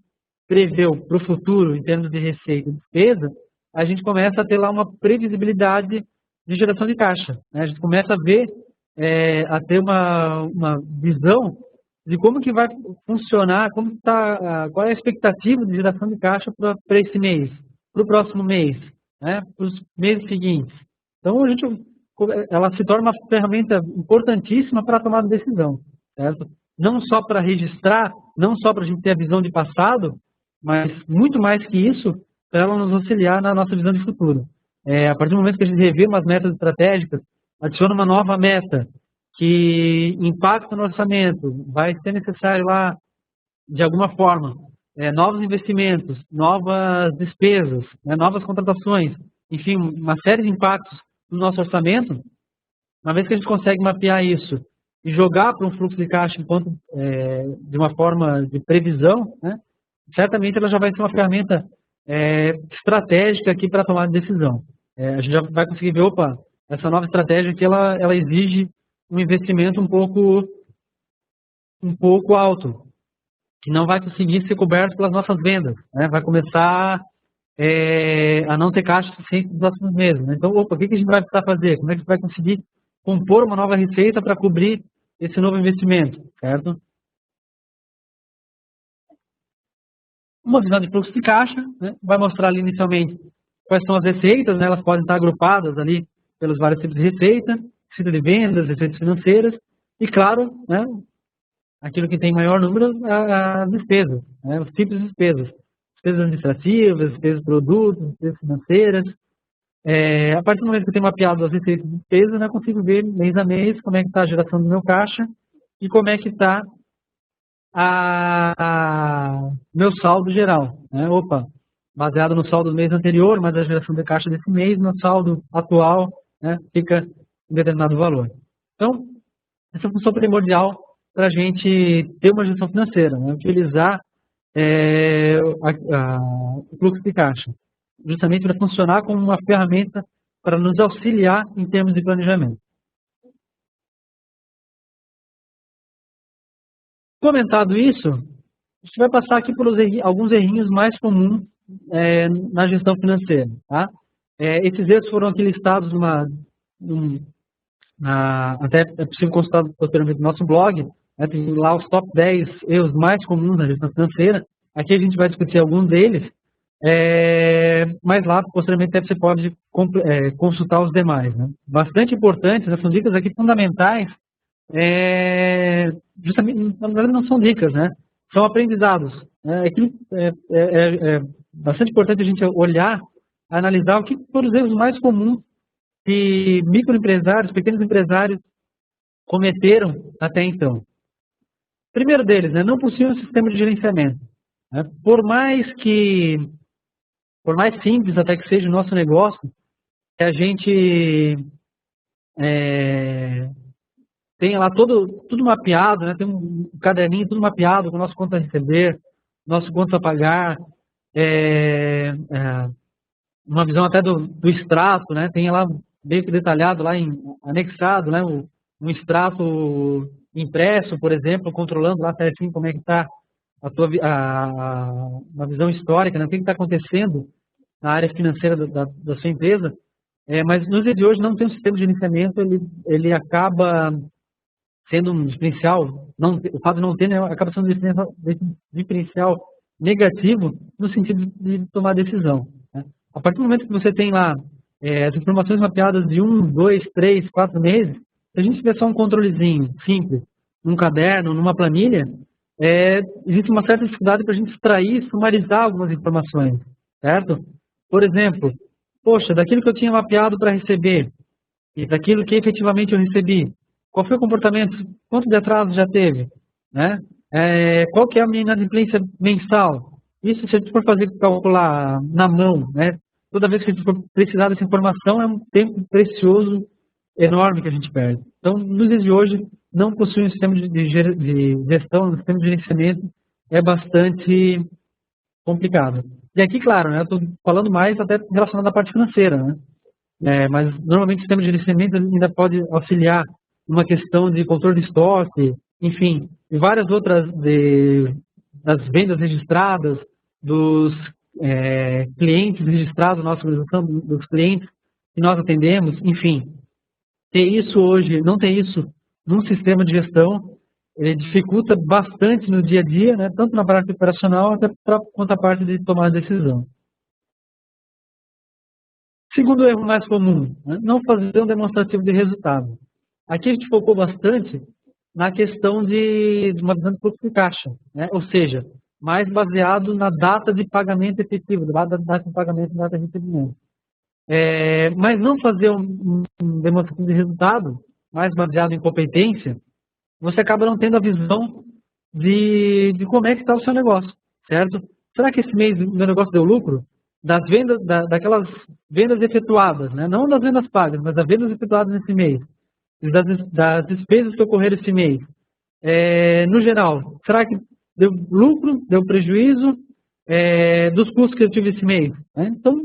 preveu para o futuro em termos de receita e despesa, a gente começa a ter lá uma previsibilidade de geração de caixa. Né? A gente começa a ver, a ter uma visão de como que vai funcionar, qual é a expectativa de geração de caixa para esse mês, para o próximo mês, né? Para os meses seguintes. Então, ela se torna uma ferramenta importantíssima para a tomada de decisão, certo? Não só para registrar, não só para a gente ter a visão de passado, mas muito mais que isso, para ela nos auxiliar na nossa visão de futuro. A partir do momento que a gente revê umas metas estratégicas, adiciona uma nova meta que impacta no orçamento, vai ser necessário lá, de alguma forma, novos investimentos, novas despesas, né, novas contratações, enfim, uma série de impactos no nosso orçamento. Uma vez que a gente consegue mapear isso e jogar para um fluxo de caixa enquanto, de uma forma de previsão, né, certamente ela já vai ser uma ferramenta estratégica aqui para tomar decisão. A gente já vai conseguir ver, opa, essa nova estratégia aqui, ela exige um investimento um pouco alto, que não vai conseguir ser coberto pelas nossas vendas, né? Vai começar a não ter caixa suficiente nos próximos meses. Né? Então, opa, o que a gente vai precisar fazer? Como é que a gente vai conseguir compor uma nova receita para cobrir esse novo investimento, certo? Uma visão de fluxo de caixa, né? Vai mostrar ali inicialmente quais são as receitas, né? Elas podem estar agrupadas ali pelos vários tipos de receita, receita de vendas, receitas financeiras, e claro, né? Aquilo que tem maior número, as despesas, né? Os tipos de despesas. Despesas administrativas, despesas de produtos, despesas financeiras. A partir do momento que eu tenho mapeado as receitas e despesas, né, eu consigo ver mês a mês como é que está a geração do meu caixa e como é que está meu saldo geral. Né? Opa, baseado no saldo do mês anterior, mas a geração de caixa desse mês, meu saldo atual, né, fica em determinado valor. Então, essa é a função primordial para a gente ter uma gestão financeira, né? Utilizar o fluxo de caixa. justamente para funcionar como uma ferramenta para nos auxiliar em termos de planejamento. Comentado isso, a gente vai passar aqui por alguns errinhos mais comuns na gestão financeira. Tá? Esses erros foram aqui listados até é possível consultar posteriormente no nosso blog, né, tem lá os top 10 erros mais comuns na gestão financeira. Aqui a gente vai discutir alguns deles, mas lá posteriormente você pode consultar os demais. Né? Bastante importantes, são dicas aqui fundamentais, justamente, na verdade não são dicas, né? São aprendizados. É bastante importante a gente olhar, analisar o que foram os erros mais comuns que microempresários, pequenos empresários cometeram até então. Primeiro deles, né, não possuem um sistema de gerenciamento. Né? Por mais simples até que seja o nosso negócio, que a gente tem lá tudo mapeado, né? Tem um caderninho tudo mapeado com o nosso conta a receber, nosso conta a pagar, uma visão até do extrato, né? Tem lá bem detalhado, lá anexado, né? Um extrato impresso, por exemplo, controlando lá certinho como é que está uma visão histórica, né? O que está acontecendo na área financeira da sua empresa. Mas nos dias de hoje não tem um sistema de gerenciamento, ele acaba sendo um diferencial, o fato de não ter, né, acaba sendo um diferencial negativo no sentido de tomar decisão. Né? A partir do momento que você tem lá as informações mapeadas de 1, 2, 3, 4 meses, se a gente tiver só um controlezinho simples, num caderno, numa planilha, existe uma certa dificuldade para a gente extrair e sumarizar algumas informações, certo? Por exemplo, poxa, daquilo que eu tinha mapeado para receber e daquilo que efetivamente eu recebi, qual foi o comportamento? Quanto de atraso já teve? Né? Qual que é a minha inadimplência mensal? Isso, se a gente for calcular na mão, né? Toda vez que a gente for precisar dessa informação, é um tempo precioso, enorme que a gente perde. Então, nos dias de hoje, não possui um sistema de gestão, um sistema de gerenciamento, é bastante complicado. E aqui, claro, né, eu estou falando mais até relacionado à parte financeira, né? Mas normalmente o sistema de gerenciamento ainda pode auxiliar uma questão de controle de estoque, enfim, e várias outras das vendas registradas, dos clientes registrados na nossa organização, dos clientes que nós atendemos, enfim. Ter isso hoje, não ter isso num sistema de gestão, ele dificulta bastante no dia a dia, né, tanto na parte operacional quanto a parte de tomar decisão. Segundo erro mais comum, né, não fazer um demonstrativo de resultado. Aqui a gente focou bastante na questão de uma visão de fluxo de caixa, né? Ou seja, mais baseado na data de pagamento efetivo, data de pagamento e data de recebimento. Mas não fazer um demonstrativo de resultado, mais baseado em competência, você acaba não tendo a visão de como é que está o seu negócio, certo? Será que esse mês o meu negócio deu lucro? Das vendas, daquelas vendas efetuadas, né? Não das vendas pagas, mas das vendas efetuadas nesse mês, das despesas que ocorreram esse mês. No geral, será que deu lucro, deu prejuízo dos custos que eu tive esse mês? Né? Então,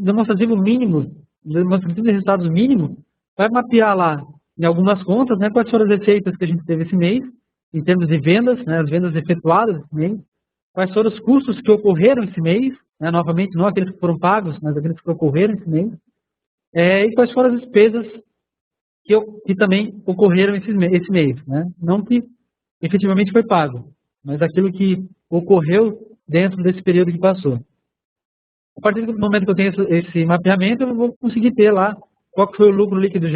demonstrativo mínimo, demonstrativo de resultados mínimo, vai mapear lá em algumas contas, né, quais foram as receitas que a gente teve esse mês, em termos de vendas, né, as vendas efetuadas esse mês, quais foram os custos que ocorreram esse mês, né, novamente, não aqueles que foram pagos, mas aqueles que ocorreram esse mês, e quais foram as despesas que também ocorreram esse mês, né? Não que efetivamente foi pago, mas aquilo que ocorreu dentro desse período que passou. A partir do momento que eu tenho esse mapeamento, eu vou conseguir ter lá qual foi o lucro líquido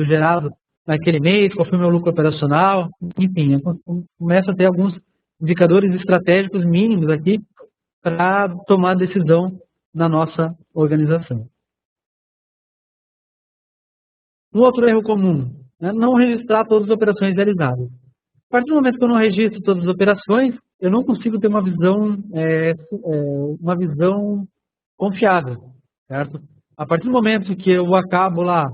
gerado naquele mês, qual foi o meu lucro operacional, enfim, eu começo a ter alguns indicadores estratégicos mínimos aqui para tomar decisão na nossa organização. Um outro erro comum, né, não registrar todas as operações realizadas. A partir do momento que eu não registro todas as operações, eu não consigo ter uma visão confiável, certo? A partir do momento que eu acabo lá,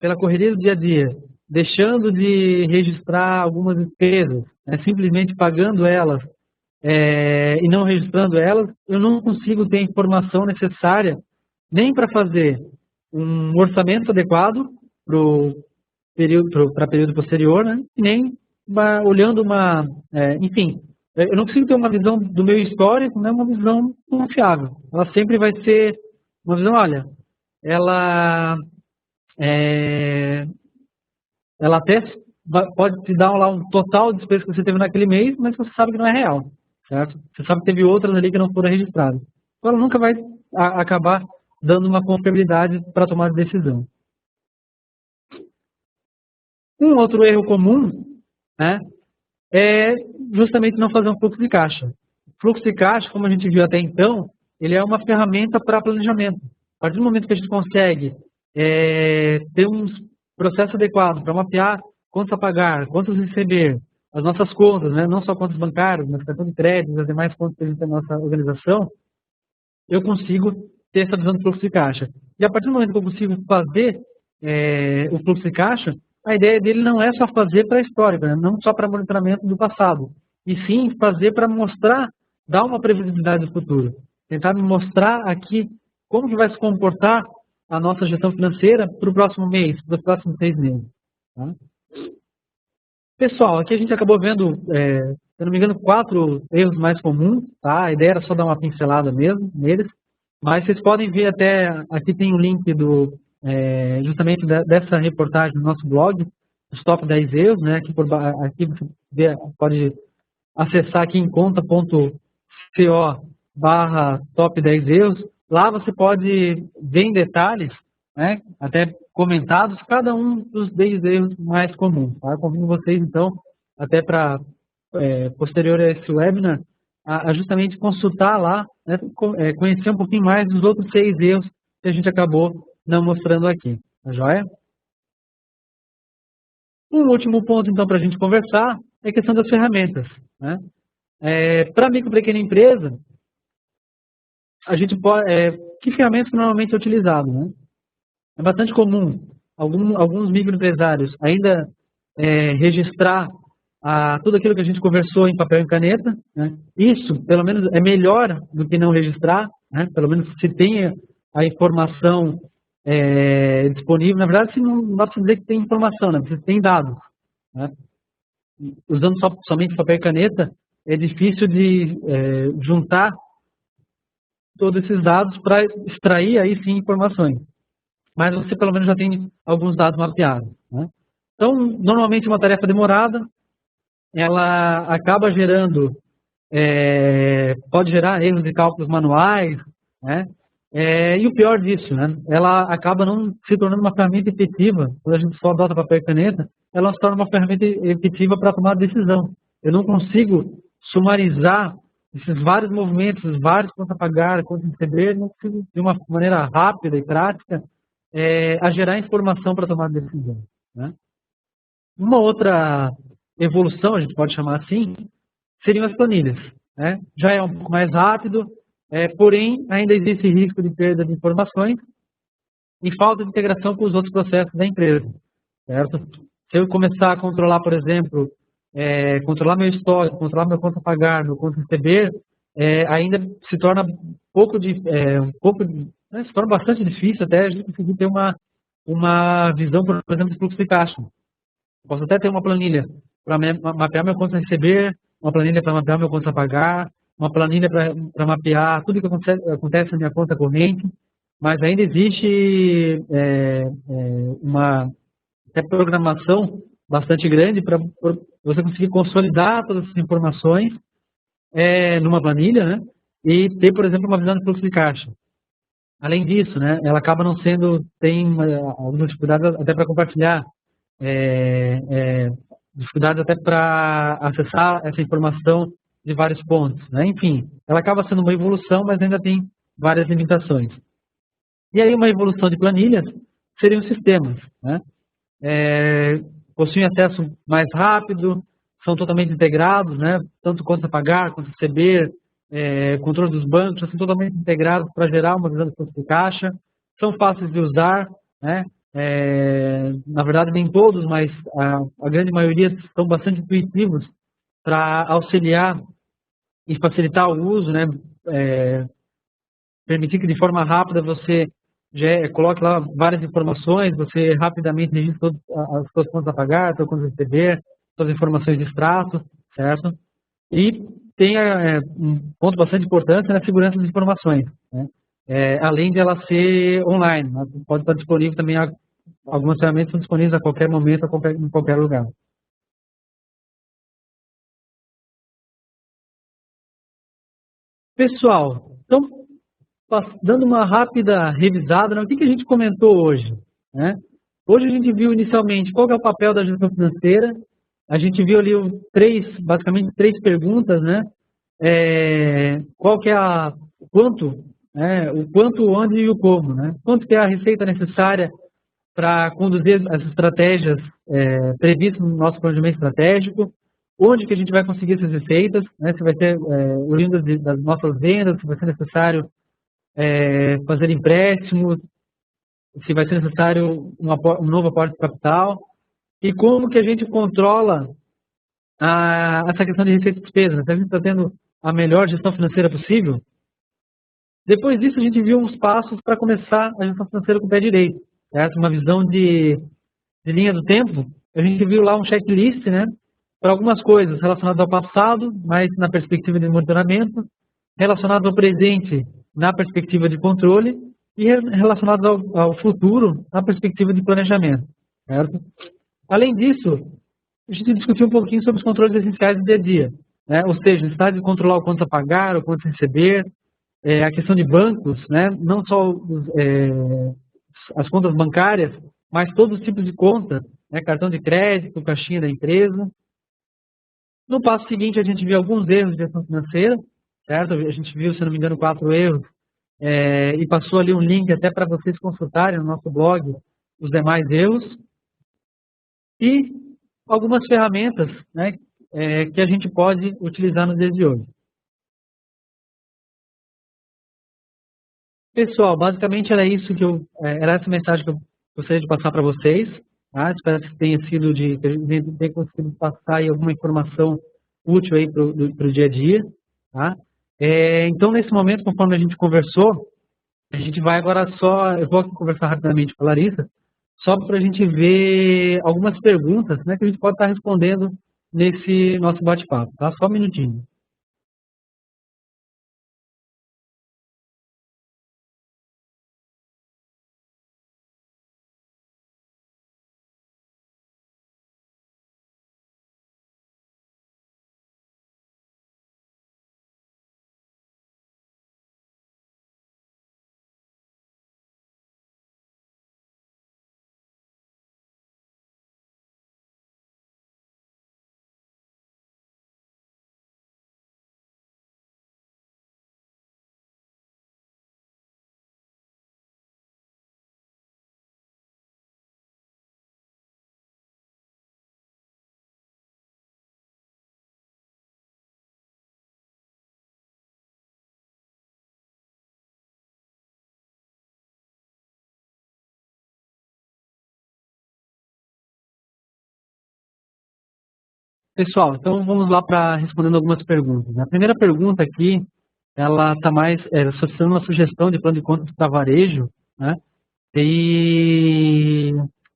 pela correria do dia a dia, deixando de registrar algumas despesas, né, simplesmente pagando elas e não registrando elas, eu não consigo ter a informação necessária nem para fazer um orçamento adequado para período posterior, né? E nem olhando enfim, eu não consigo ter uma visão do meu histórico, né? Uma visão confiável. Ela sempre vai ser uma visão, olha, ela ela até pode te dar lá um total de despesa que você teve naquele mês, mas você sabe que não é real, certo? Você sabe que teve outras ali que não foram registradas. Então ela nunca vai acabar dando uma confiabilidade para tomar decisão. Um outro erro comum, né, é justamente não fazer um fluxo de caixa. O fluxo de caixa, como a gente viu até então, ele é uma ferramenta para planejamento. A partir do momento que a gente consegue ter um processo adequado para mapear quantos a pagar, quantos a receber, as nossas contas, né, não só contas bancárias, mas cartão de crédito, as demais contas que a gente tem na nossa organização, eu consigo ter essa visão do fluxo de caixa. E a partir do momento que eu consigo fazer o fluxo de caixa, a ideia dele não é só fazer para histórico, né? Não só para monitoramento do passado, e sim fazer para mostrar, dar uma previsibilidade do futuro. Tentar me mostrar aqui como que vai se comportar a nossa gestão financeira para o próximo mês, para os próximos 6 meses. Tá? Pessoal, aqui a gente acabou vendo, se não me engano, 4 erros mais comuns, tá? A ideia era só dar uma pincelada mesmo neles, mas vocês podem ver até, aqui tem um link justamente dessa reportagem no nosso blog, os top 10 erros, né? Aqui você pode acessar aqui em conta.co/top 10 erros. Lá você pode ver em detalhes, né? Até comentados, cada um dos 10 erros mais comuns. Tá? Eu convido vocês, então, até para posterior a esse webinar, a justamente consultar lá, né? Conhecer um pouquinho mais dos outros 6 erros que a gente acabou não mostrando aqui. Tá joia? Um último ponto, então, para a gente conversar é a questão das ferramentas. Né? Para micro e pequena empresa, a gente pode... que ferramentas normalmente é utilizado? Né? É bastante comum alguns microempresários ainda registrar tudo aquilo que a gente conversou em papel e caneta. Né? Isso, pelo menos, é melhor do que não registrar, né? Pelo menos se tem a informação disponível. Na verdade, não dá para dizer que tem informação, né? Você tem dados. Né? Usando somente papel e caneta, é difícil de juntar todos esses dados para extrair aí sim informações. Mas você pelo menos já tem alguns dados mapeados. Né? Então, normalmente uma tarefa demorada, ela acaba gerando, pode gerar erros de cálculos manuais, né? E o pior disso, né? Ela acaba não se tornando uma ferramenta efetiva, quando a gente só adota papel e caneta, ela se torna uma ferramenta efetiva para tomar decisão. Eu não consigo sumarizar esses vários movimentos, esses vários quanto a pagar, quanto a receber, não consigo, de uma maneira rápida e prática, a gerar informação para tomar decisão. Né? Uma outra evolução, a gente pode chamar assim, seriam as planilhas. Né? Já é um pouco mais rápido, porém ainda existe risco de perda de informações e falta de integração com os outros processos da empresa. Certo? Se eu começar a controlar, por exemplo, controlar meu estoque, controlar meu conta a pagar, meu conta a receber, ainda se torna se torna bastante difícil até a gente conseguir ter uma visão, por exemplo, de fluxo de caixa. Posso até ter uma planilha para mapear meu conta a receber, uma planilha para mapear meu conta a pagar, uma planilha para mapear tudo que acontece na minha conta corrente, mas ainda existe uma programação bastante grande para você conseguir consolidar todas essas informações numa planilha, né? E ter, por exemplo, uma visão de fluxo de caixa. Além disso, né, ela acaba não sendo, tem algumas dificuldades até para compartilhar, dificuldades até para acessar essa informação de vários pontos. Né? Enfim, ela acaba sendo uma evolução, mas ainda tem várias limitações. E aí uma evolução de planilhas seriam sistemas. Né? Possuem acesso mais rápido, são totalmente integrados, né? Tanto conta a pagar, quanto receber, controle dos bancos, são totalmente integrados para gerar uma visão de fluxo de caixa, são fáceis de usar, né? Na verdade nem todos, mas a grande maioria são bastante intuitivos para auxiliar e facilitar o uso, né? Permitir que de forma rápida você coloque lá várias informações, você rapidamente registra todas as suas contas a pagar, suas contas a receber, suas informações de extrato, certo? E tem um ponto bastante importante na segurança das informações, né? Além de ela ser online, né? Pode estar disponível também, algumas ferramentas são disponíveis a qualquer momento, em qualquer lugar. Pessoal, então, dando uma rápida revisada, né, o que a gente comentou hoje, né? Hoje a gente viu inicialmente qual que é o papel da gestão financeira, a gente viu ali basicamente três perguntas, né? Qual que é quanto, né? O quanto, o onde e o como, né? Quanto que é a receita necessária para conduzir as estratégias previstas no nosso planejamento estratégico, onde que a gente vai conseguir essas receitas, né? Se vai ser oriundas das nossas vendas, se vai ser necessário fazer empréstimos, se vai ser necessário um novo aporte de capital, e como que a gente controla essa questão de receita e despesa, né? Se a gente está tendo a melhor gestão financeira possível. Depois disso, a gente viu uns passos para começar a gestão financeira com o pé direito, certo? Uma visão de linha do tempo. A gente viu lá um checklist, né? Para algumas coisas relacionadas ao passado, mas na perspectiva de monitoramento, relacionadas ao presente, na perspectiva de controle, e relacionados ao futuro, na perspectiva de planejamento, certo? Além disso, a gente discutiu um pouquinho sobre os controles essenciais do dia a dia, né? Ou seja, a necessidade de controlar o quanto a pagar, o quanto a receber, a questão de bancos, né? Não só as contas bancárias, mas todos os tipos de conta, né? Cartão de crédito, caixinha da empresa. No passo seguinte, a gente viu alguns erros de gestão financeira, certo? A gente viu, se não me engano, 4 erros, e passou ali um link até para vocês consultarem no nosso blog os demais erros. E algumas ferramentas, né, que a gente pode utilizar nos dias de hoje. Pessoal, basicamente era era essa mensagem que eu gostaria de passar para vocês. Tá? Espero que tenha sido que a gente tenha conseguido passar aí alguma informação útil aí para o dia a dia. Tá? Então, nesse momento, conforme a gente conversou, a gente vai agora eu vou conversar rapidamente com a Larissa, só para a gente ver algumas perguntas, né, que a gente pode estar respondendo nesse nosso bate-papo, tá? Só um minutinho. Pessoal, então vamos lá para respondendo algumas perguntas. A primeira pergunta aqui, ela está mais solicitando uma sugestão de plano de contas para varejo, né? E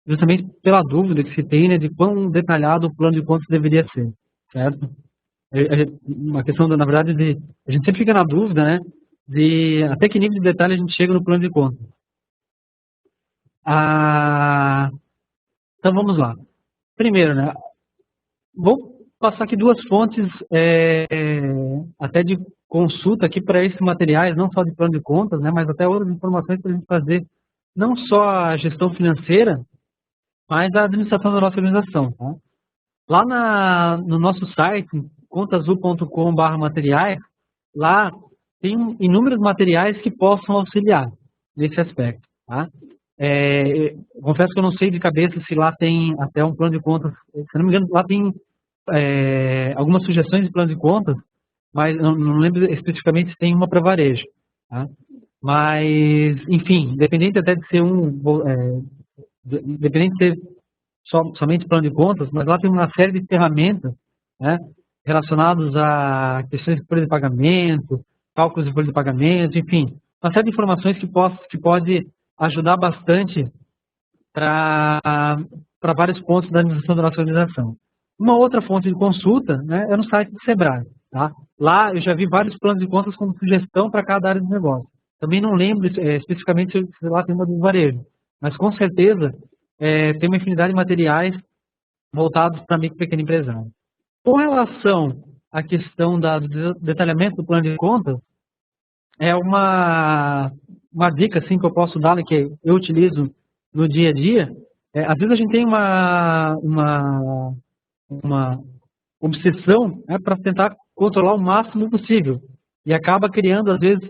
justamente pela dúvida que se tem, né, de quão detalhado o plano de contas deveria ser, certo? Uma questão, na verdade, a gente sempre fica na dúvida, né, de até que nível de detalhe a gente chega no plano de contas. Então vamos lá. Primeiro, né, vou passar aqui duas fontes até de consulta aqui para esses materiais, não só de plano de contas, né, mas até outras informações para a gente fazer não só a gestão financeira, mas a administração da nossa organização. Tá? Lá no nosso site, contasul.com/materiais, lá tem inúmeros materiais que possam auxiliar nesse aspecto. Tá? Confesso que eu não sei de cabeça se lá tem até um plano de contas, se não me engano, lá tem algumas sugestões de plano de contas, mas não lembro especificamente se tem uma para varejo. Tá? Mas, enfim, independente até de ser independente de ser somente plano de contas, mas lá tem uma série de ferramentas, né, relacionados a questões de folha de pagamento, cálculos de folha de pagamento, enfim, uma série de informações que pode ajudar bastante para vários pontos da administração da nossa organização. Uma outra fonte de consulta, né, é no site do Sebrae. Tá? Lá eu já vi vários planos de contas como sugestão para cada área de negócio. Também não lembro especificamente se lá tem uma do varejo, mas com certeza tem uma infinidade de materiais voltados para micro e pequeno empresário. Com relação à questão do detalhamento do plano de contas, é uma dica assim, que eu posso dar, né, que eu utilizo no dia a dia. Às vezes a gente tem uma obsessão, né, para tentar controlar o máximo possível e acaba criando, às vezes,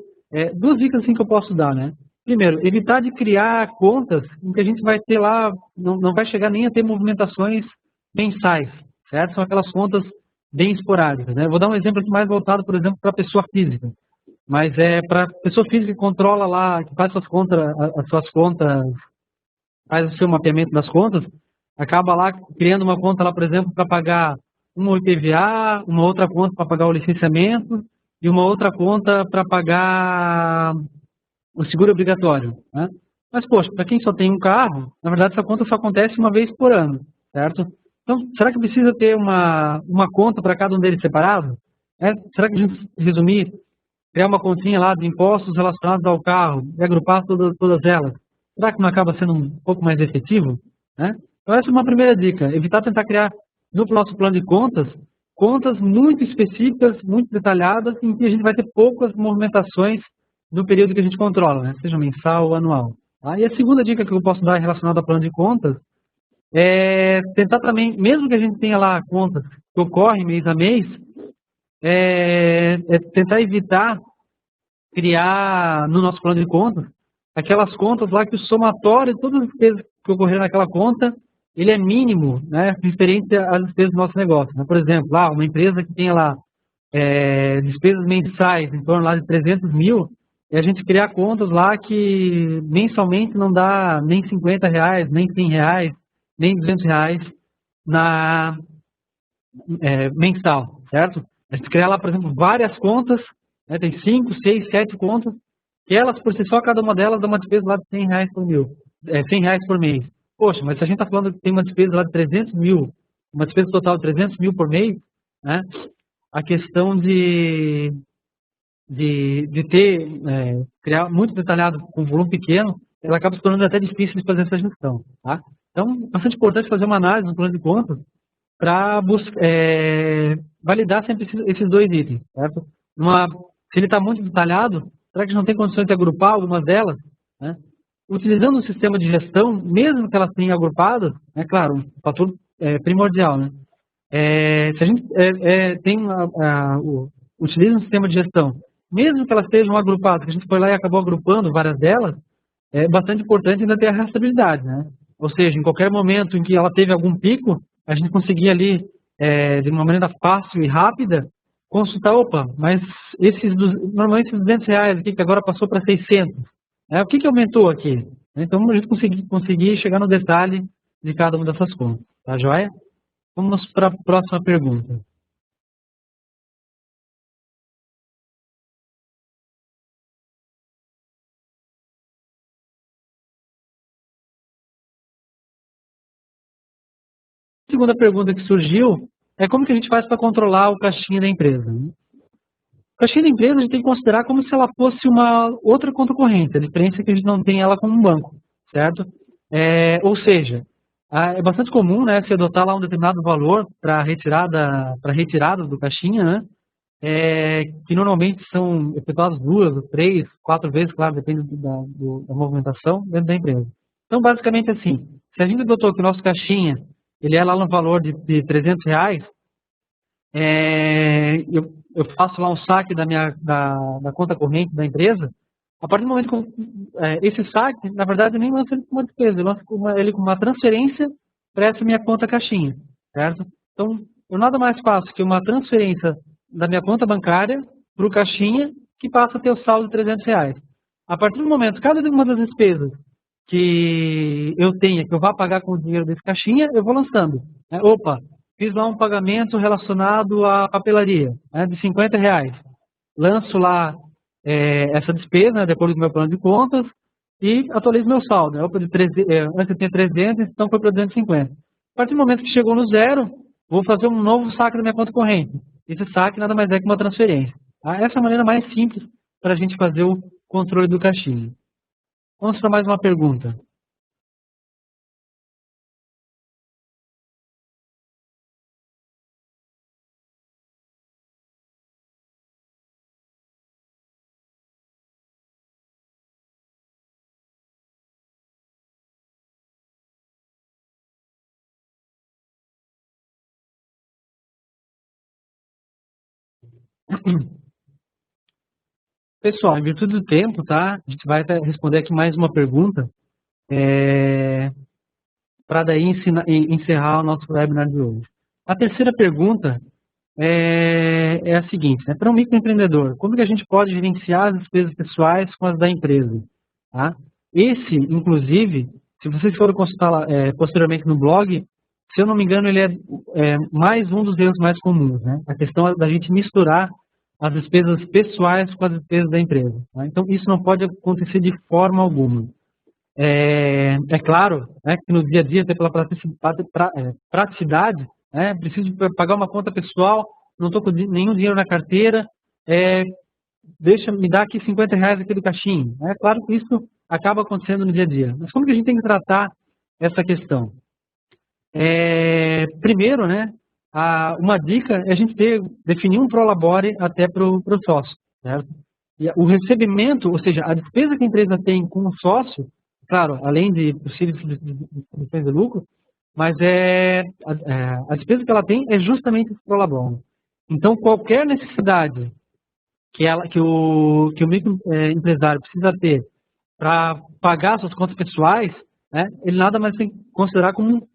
duas dicas assim, que eu posso dar. Né? Primeiro, evitar de criar contas em que a gente vai ter lá, não vai chegar nem a ter movimentações mensais, certo? São aquelas contas bem esporádicas. Né? Vou dar um exemplo aqui mais voltado, por exemplo, para a pessoa física. Mas para a pessoa física que controla lá, que faz as suas contas, faz o seu mapeamento das contas, acaba lá criando uma conta lá, por exemplo, para pagar um IPVA, uma outra conta para pagar o licenciamento e uma outra conta para pagar o seguro obrigatório. Né? Mas, poxa, para quem só tem um carro, na verdade essa conta só acontece uma vez por ano, certo? Então, será que precisa ter uma conta para cada um deles separado? Será que a gente resumir, criar uma continha lá de impostos relacionados ao carro e agrupar todas elas? Será que não acaba sendo um pouco mais efetivo? Né? Então, essa é uma primeira dica. Evitar tentar criar no nosso plano de contas muito específicas, muito detalhadas, em que a gente vai ter poucas movimentações no período que a gente controla, né? Seja mensal ou anual. Tá? E a segunda dica que eu posso dar relacionada ao plano de contas é tentar também, mesmo que a gente tenha lá contas que ocorrem mês a mês, tentar evitar criar no nosso plano de contas aquelas contas lá que o somatório de todas as despesas que ocorreram naquela conta, ele é mínimo, né, referente às despesas do nosso negócio. Né? Por exemplo, lá, uma empresa que tenha lá despesas mensais em torno lá de 300 mil, e a gente criar contas lá que mensalmente não dá nem R$50, nem R$100, nem R$200 mensal, certo? A gente criar lá, por exemplo, várias contas, né, tem 5, 6, 7 contas, que elas, por si só, cada uma delas dá uma despesa lá de R$100 por mil, R$100 por mês. Poxa, mas se a gente está falando que tem uma despesa lá de 300 mil, uma despesa total de 300 mil por mês, né, a questão de criar muito detalhado com volume pequeno, ela acaba se tornando até difícil de fazer essa gestão. Tá? Então, é bastante importante fazer uma análise no plano de contas para validar sempre esses dois itens. Certo? Se ele está muito detalhado, será que não tem condições de agrupar algumas delas? Né? Utilizando um sistema de gestão, mesmo que elas tenham agrupadas, é claro, um fator primordial. Né? Se a gente utiliza um sistema de gestão, mesmo que elas estejam agrupadas, que a gente foi lá e acabou agrupando várias delas, é bastante importante ainda ter a rastreabilidade. Né? Ou seja, em qualquer momento em que ela teve algum pico, a gente conseguir ali, de uma maneira fácil e rápida, consultar, opa, mas normalmente esses R$200 aqui, que agora passou para 600, o que aumentou aqui? Então, a gente conseguir chegar no detalhe de cada uma dessas contas. Tá joia? Vamos para a próxima pergunta. A segunda pergunta que surgiu é como que a gente faz para controlar o caixinha da empresa. Né? O caixinha da empresa a gente tem que considerar como se ela fosse uma outra conta corrente. A diferença é que a gente não tem ela como um banco, certo? Ou seja, é bastante comum, né, se adotar lá um determinado valor para retirada do caixinha, né? Que normalmente são efetuadas 2, 3, 4 vezes, claro, depende da movimentação dentro da empresa. Então, basicamente assim, se a gente adotou que o nosso caixinha ele é lá no valor de R$300, eu faço lá um saque da conta corrente da empresa. A partir do momento que esse saque, na verdade, eu nem lanço ele como uma despesa, eu lanço ele como uma transferência para essa minha conta caixinha, certo? Então, eu nada mais faço que uma transferência da minha conta bancária para o caixinha, que passa a ter o saldo de R$300. A partir do momento, cada uma das despesas que eu tenha, que eu vá pagar com o dinheiro desse caixinha, eu vou lançando. Opa, fiz lá um pagamento relacionado à papelaria, né, de R$ 50. Lanço lá essa despesa, né, depois do meu plano de contas, e atualizo meu saldo. Antes eu tinha 300, então foi para 250. A partir do momento que chegou no zero, vou fazer um novo saque da minha conta corrente. Esse saque nada mais é que uma transferência. Tá? Essa é a maneira mais simples para a gente fazer o controle do caixinha. Vamos para mais uma pergunta. Pessoal, em virtude do tempo, tá? A gente vai responder aqui mais uma pergunta para daí encerrar o nosso webinar de hoje. A terceira pergunta é a seguinte, né? Para um microempreendedor, como que a gente pode gerenciar as despesas pessoais com as da empresa? Tá? Esse, inclusive, se vocês forem consultar posteriormente no blog, se eu não me engano, ele é mais um dos erros mais comuns, né? A questão da gente misturar as despesas pessoais com as despesas da empresa. Tá? Então, isso não pode acontecer de forma alguma. É claro, né, que no dia a dia, até pela praticidade, né, preciso pagar uma conta pessoal, não estou com nenhum dinheiro na carteira, me dá aqui R$ 50 aqui do caixinho. É claro que isso acaba acontecendo no dia a dia. Mas como que a gente tem que tratar essa questão? Primeiro, né, uma dica é a gente definir um prolabore até para o sócio, certo? E o recebimento, ou seja, a despesa que a empresa tem com o sócio, claro, além de possíveis distribuições de lucro, mas a despesa que ela tem é justamente esse prolabore. Então, qualquer necessidade que o microempresário precisa ter para pagar suas contas pessoais, né, ele nada mais tem que considerar como,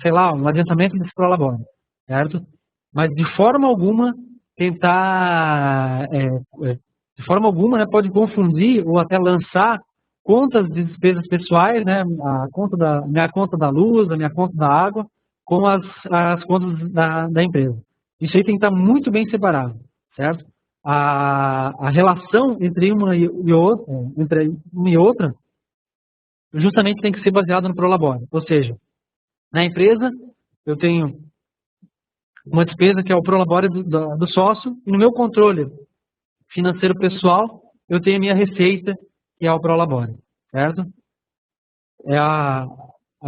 sei lá, um adiantamento desse prolabore, certo? Mas de forma alguma tentar, de forma alguma, né, pode confundir ou até lançar contas de despesas pessoais, né, minha conta da luz, a minha conta da água, com as contas da empresa. Isso aí tem que estar muito bem separado, certo? A relação entre uma e outra justamente tem que ser baseada no prolabore. Ou seja, na empresa eu tenho uma despesa que é o prolabore do sócio, e no meu controle financeiro pessoal eu tenho a minha receita, que é o prolabore, certo? É a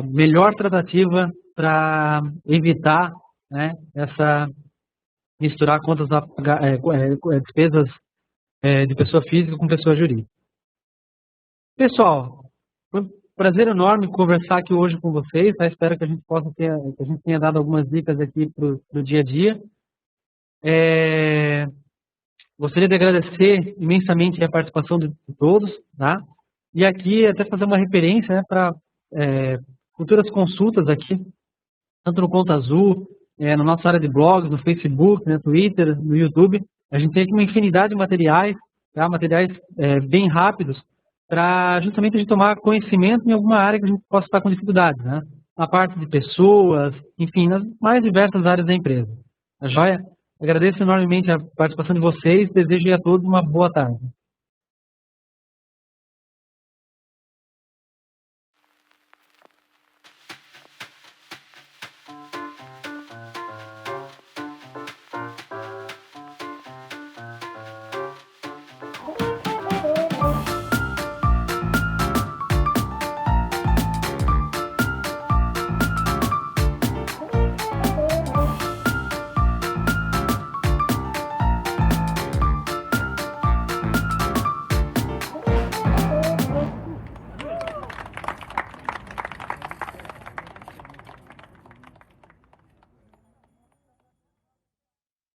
melhor tratativa para evitar, né, misturar contas despesas de pessoa física com pessoa jurídica. Pessoal, foi um prazer enorme conversar aqui hoje com vocês. Tá? Espero que a gente tenha dado algumas dicas aqui para o dia a dia. Gostaria de agradecer imensamente a participação de todos, tá? E aqui até fazer uma referência, né, para futuras consultas aqui, tanto no Conta Azul, na nossa área de blogs, no Facebook, no Twitter, no YouTube. A gente tem aqui uma infinidade de materiais, tá? Materiais bem rápidos, para justamente a gente tomar conhecimento em alguma área que a gente possa estar com dificuldades, né? Na parte de pessoas, enfim, nas mais diversas áreas da empresa. Tá joia? Agradeço enormemente a participação de vocês, desejo a todos uma boa tarde.